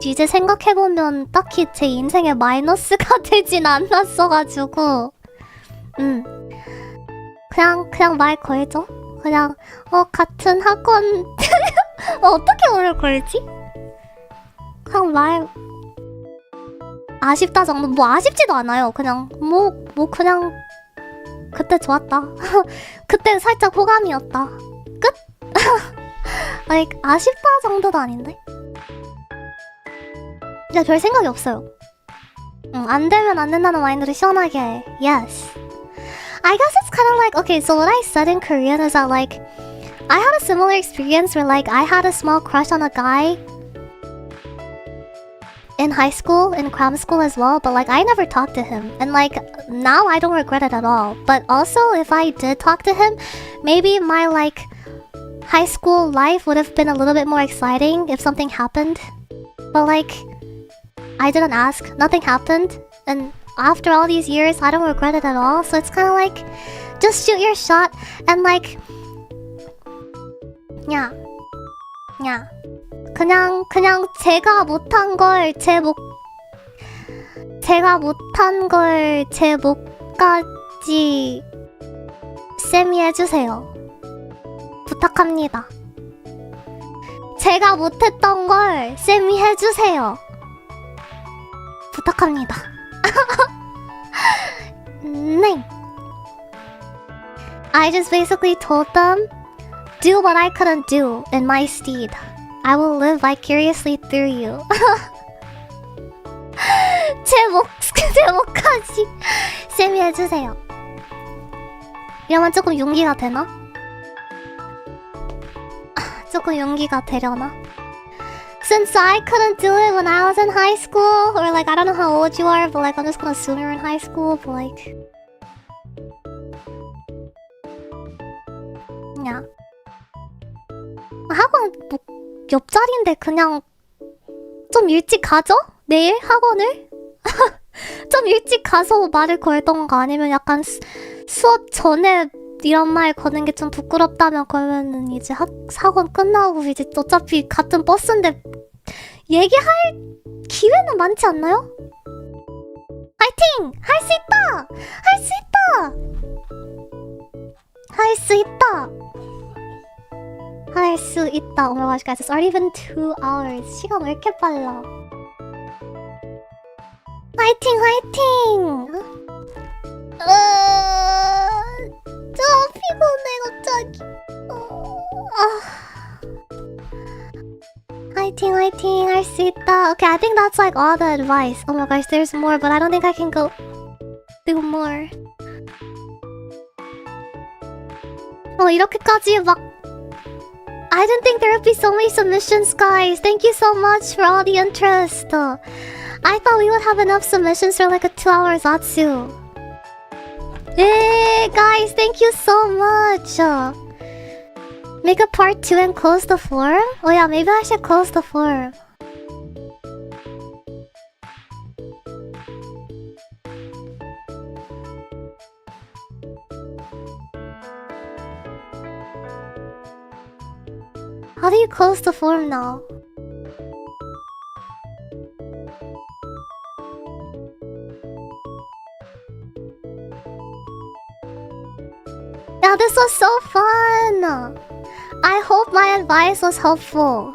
이제 생각해보면 딱히 제 인생에 마이너스가 되진 않았어가지고 그냥 말 걸죠. 그냥 같은 학원 어떻게 말을 걸지? 그냥 말 아쉽다 정도. 뭐 아쉽지도 않아요. 그냥 뭐 그냥 그때 좋았다. 그때 살짝 호감이었다. 끝? like, 아쉽다 정도도 아닌데? 진짜 별 생각이 없어요. 안 되면 안 된다는 마인드로 시원하게 yes. I guess it's kind of like, okay, so what I said in Korean is that like I had a similar experience where like I had a small crush on a guy in high school, in cram school as well, but like I never talked to him, and like now I don't regret it at all. But also if I did talk to him, maybe my like high school life would have been a little bit more exciting if something happened. But like I didn't ask, nothing happened, and after all these years I don't regret it at all. So it's kind of like just shoot your shot and like 야 그냥 제가 못한 걸 제 목까지 쌤이 해주세요. 부탁합니다. 제가 못했던 걸 쌤이 해주세요. 부탁합니다. 네. I just basically told them, do what I couldn't do in my stead. I will live vicariously through you. 제 목까지 쌤이 해주세요. 이러면 조금 용기가 되나? 조금 용기가 되려나? Since I couldn't do it when I was in high school, or like I don't know how old you are, but like I'm just gonna assume you're in high school, but like 야 학원 뭐 옆자리인데 그냥 좀 일찍 가죠? 내일 학원을? 좀 일찍 가서 말을 걸던가 아니면 약간 수업 전에 이런 말 거는 게 좀 부끄럽다면 그러면은 이제 학원 끝나고 이제 어차피 같은 버스인데 얘기할 기회는 많지 않나요? 파이팅! 할 수 있다! 할 수 있다! 할 수 있다! 할 수 있다. Oh my gosh, guys, it's already been 2 hours. 시간 왜 이렇게 빨라? 화이팅, 화이팅! 저 피곤해 갑자기. 화이팅, 화이팅, 할 수 있다. Okay, I think that's like all the advice. Oh my gosh, there's more, but I don't think I can go do more. 이렇게까지 막 I didn't think there would be so many submissions, guys. Thank you so much for all the interest. I thought we would have enough submissions for like a 2-hour Zatsu. Hey, guys, thank you so much. Make a part 2 and close the forum? Oh yeah, maybe I should close the forum. How do you close the forum now? Yeah, this was so fun! I hope my advice was helpful.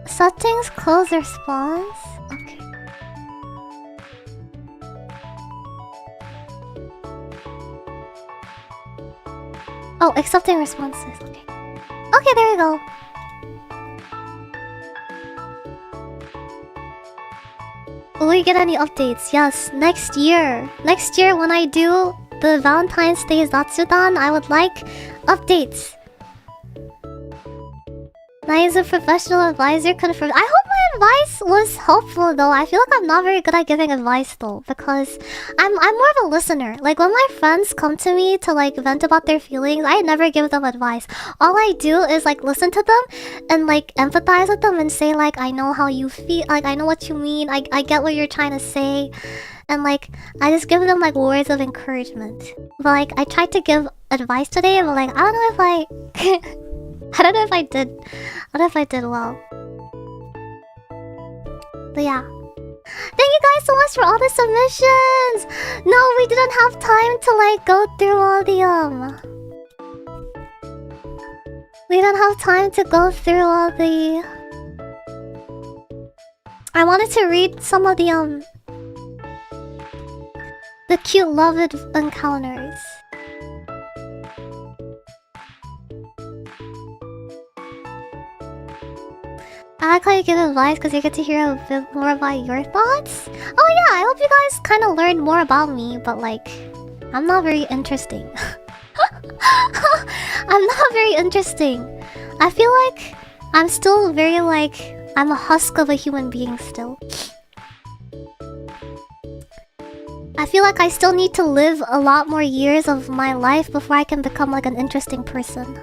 Settings close response? Okay. Oh, accepting responses. Okay. Okay, there we go. Will we get any updates? Yes, next year. Next year when I do the Valentine's Day Zatsudan, I would like updates. Narin's a professional advisor confirmed. I hope my advice was helpful though. I feel like I'm not very good at giving advice though, because I'm more of a listener. Like when my friends come to me to like vent about their feelings, I never give them advice. All I do is like listen to them and like empathize with them and say like, I know how you feel, like I know what you mean, I get what you're trying to say. And like I just give them like words of encouragement. But like I tried to give advice today, but like I don't know if I don't know if I did well. But yeah. Thank you guys so much for all the submissions! No, we didn't have time to like go through all the we didn't have time to go through all the... I wanted to read some of the cute love encounters. I like how you give advice because you get to hear a bit more about your thoughts. Oh yeah, I hope you guys kind of learned more about me, but like, I'm not very interesting. I'm not very interesting. I feel like I'm still very like, I'm a husk of a human being still. I feel like I still need to live a lot more years of my life before I can become like an interesting person.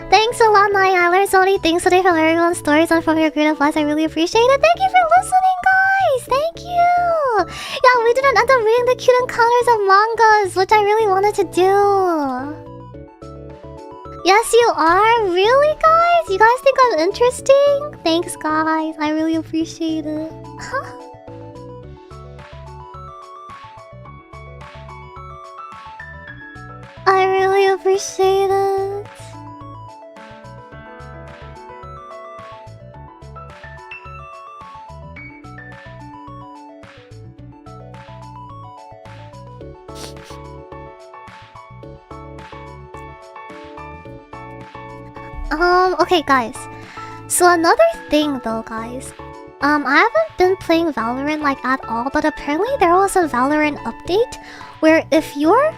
Thanks a lot, Narin. I learned so many things today from everyone's stories and from your great advice. I really appreciate it. Thank you for listening, guys. Thank you. Yeah, we didn't end up reading the cute encounters of mangas, which I really wanted to do. Yes, you are? Really, guys? You guys think I'm interesting? Thanks, guys. I really appreciate it. I really appreciate it. Okay, guys. So another thing though, guys. I haven't been playing Valorant like at all, but apparently there was a Valorant update where if you're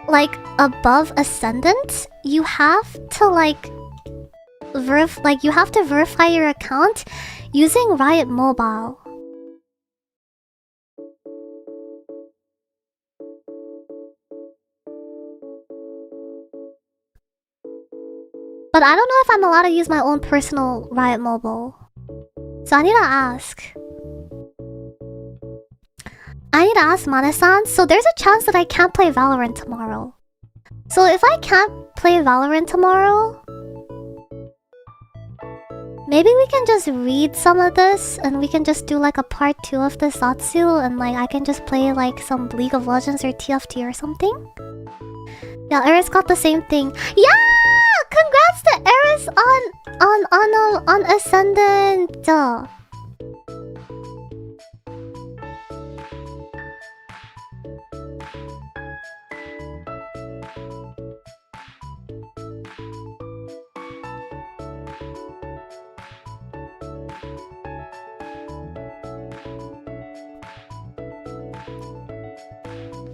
like above Ascendant, you have to like you have to verify your account using Riot Mobile. But I don't know if I'm allowed to use my own personal Riot Mobile. So I need to ask. Mane-san. So there's a chance that I can't play Valorant tomorrow. So if I can't play Valorant tomorrow, maybe we can just read some of this and we can just do like a part 2 of the Zatsu and like I can just play like some League of Legends or TFT or something. Yeah, Eris got the same thing. Yeah! Congrats to Eris on Ascendant.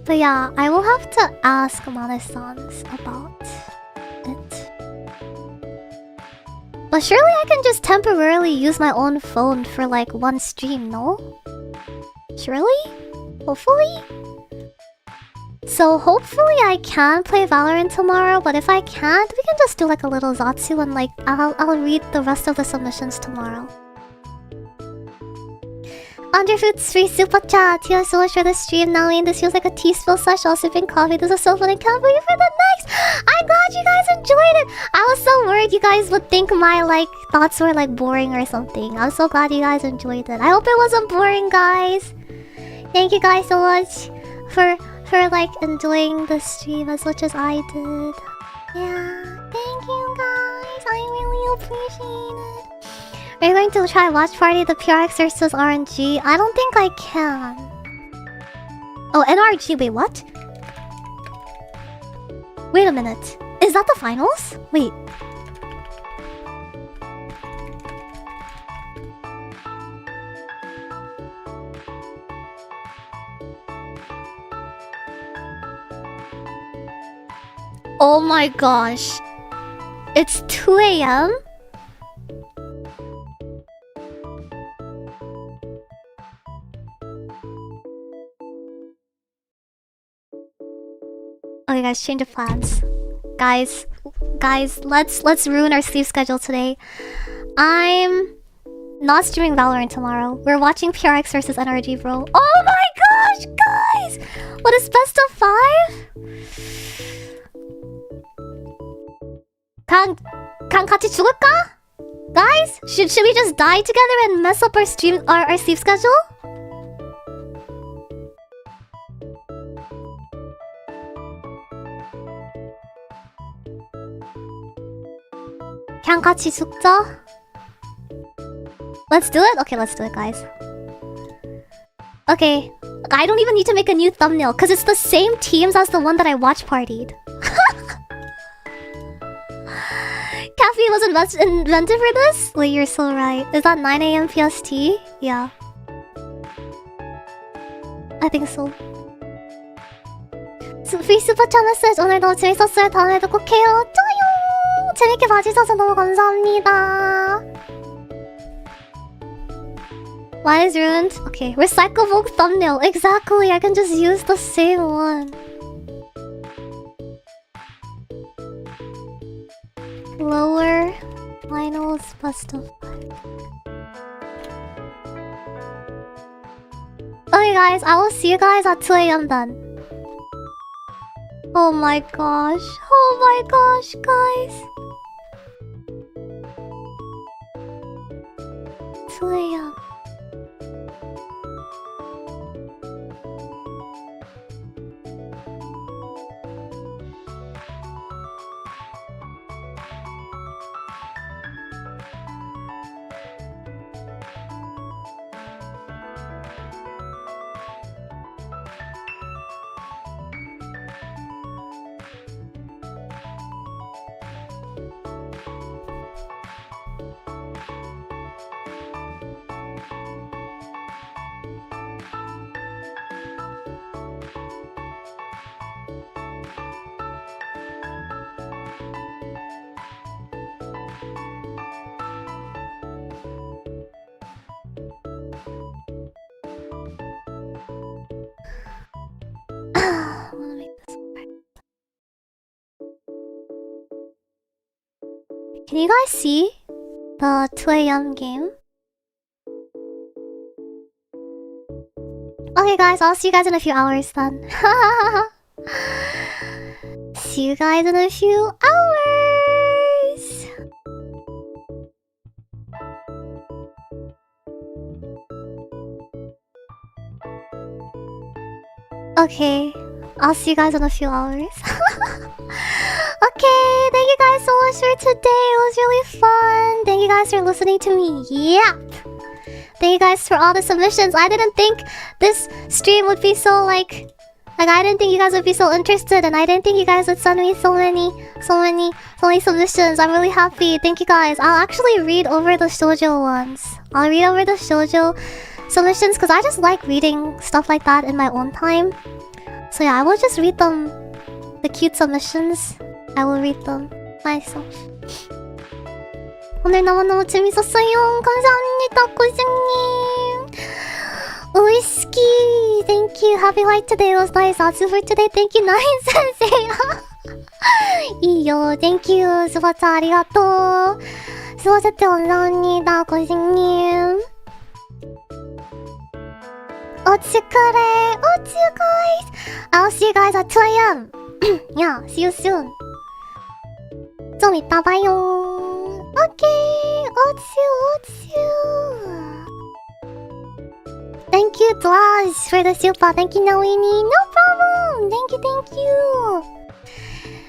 But yeah, I will have to ask Mane-san about But surely I can just temporarily use my own phone for like one stream, no? Surely? Hopefully? So hopefully I can play Valorant tomorrow, but if I can't, we can just do like a little Zatsu and like I'll read the rest of the submissions tomorrow. Underfoot's free super chat. Thank you so much for the stream, Narin. This feels like a tea spill / all sipping coffee. This is so fun. I can't wait for the next. I'm glad you guys enjoyed it. I was so worried you guys would think my like thoughts were like boring or something. I'm so glad you guys enjoyed it. I hope it wasn't boring, guys. Thank you guys so much for like enjoying the stream as much as I did. Yeah, thank you guys. I really appreciate it. Are you going to try watch party the PRX versus RNG? I don't think I can. Oh, NRG. Wait, what? Wait a minute. Is that the finals? Wait. Oh my gosh. It's 2 a.m.? Okay guys, change of plans. Guys, let's ruin our sleep schedule today. I'm not streaming Valorant tomorrow. We're watching PRX versus NRG, bro. Oh my gosh, guys! What is best of 5? 강 같이 죽을까? Guys, should we just die together and mess up our sleep schedule? 그냥 같이 죽자. Let's do it? Okay, let's do it, guys. Okay, I don't even need to make a new thumbnail because it's the same teams as the one that I watch partied. Caffeine wasn't invented for this? Wait, you're so right. Is that 9 a.m. PST? Yeah. I think so. free 슈퍼챗 메시지 오늘 너무 재밌었어요. 다음에도 꼭 해요. 좋아요. 재밌게 봐주셔서 너무 감사합니다. Why is ruined? Okay, recyclable thumbnail. Exactly, I can just use the same one. Lower finals best of 5. Okay guys, I will see you guys at 2 a.m. then. Oh my gosh. Oh my gosh, guys. 2 a.m. Can you guys see the 2 a.m. game? Okay guys, I'll see you guys in a few hours then. See you guys in a few hours! Okay, I'll see you guys in a few hours. Okay, thank you guys so much for today. It was really fun. Thank you guys for listening to me. Yep. Thank you guys for all the submissions. I didn't think this stream would be so like I didn't think you guys would be so interested, and I didn't think you guys would send me so many submissions. I'm really happy. Thank you guys. I'll actually read over the shoujo ones. I'll read over the shoujo submissions because I just like reading stuff like that in my own time. So yeah, I will just read them. The cute submissions, I will read them myself. 오늘 너무너무 재밌었어요. 감사합니다, 고생님. Whiskey, thank you. Happy light today was nice. Zatsu for today, thank you. Narin sensei. いいよ, thank you. 스바차 아리가또. 스바차테 감사합니다, 고생님. 어찌그래, 어찌 guys. I'll see you guys at 2 a.m. Yeah, see you soon. 좀 이따 봐요. 오케이, 어찌. Thank you, Dwash, for the super. Thank you, Nawini. No problem. Thank you.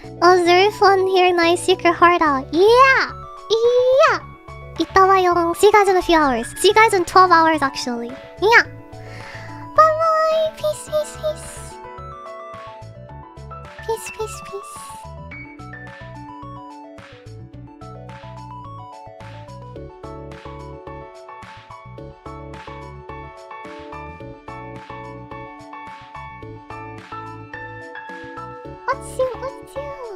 It was very fun here. Nice secret heart out. Yeah. 이따 봐요. See you guys in a few hours. See you guys in 12 hours, actually. Yeah. Bye. Peace. Peace. 어쭈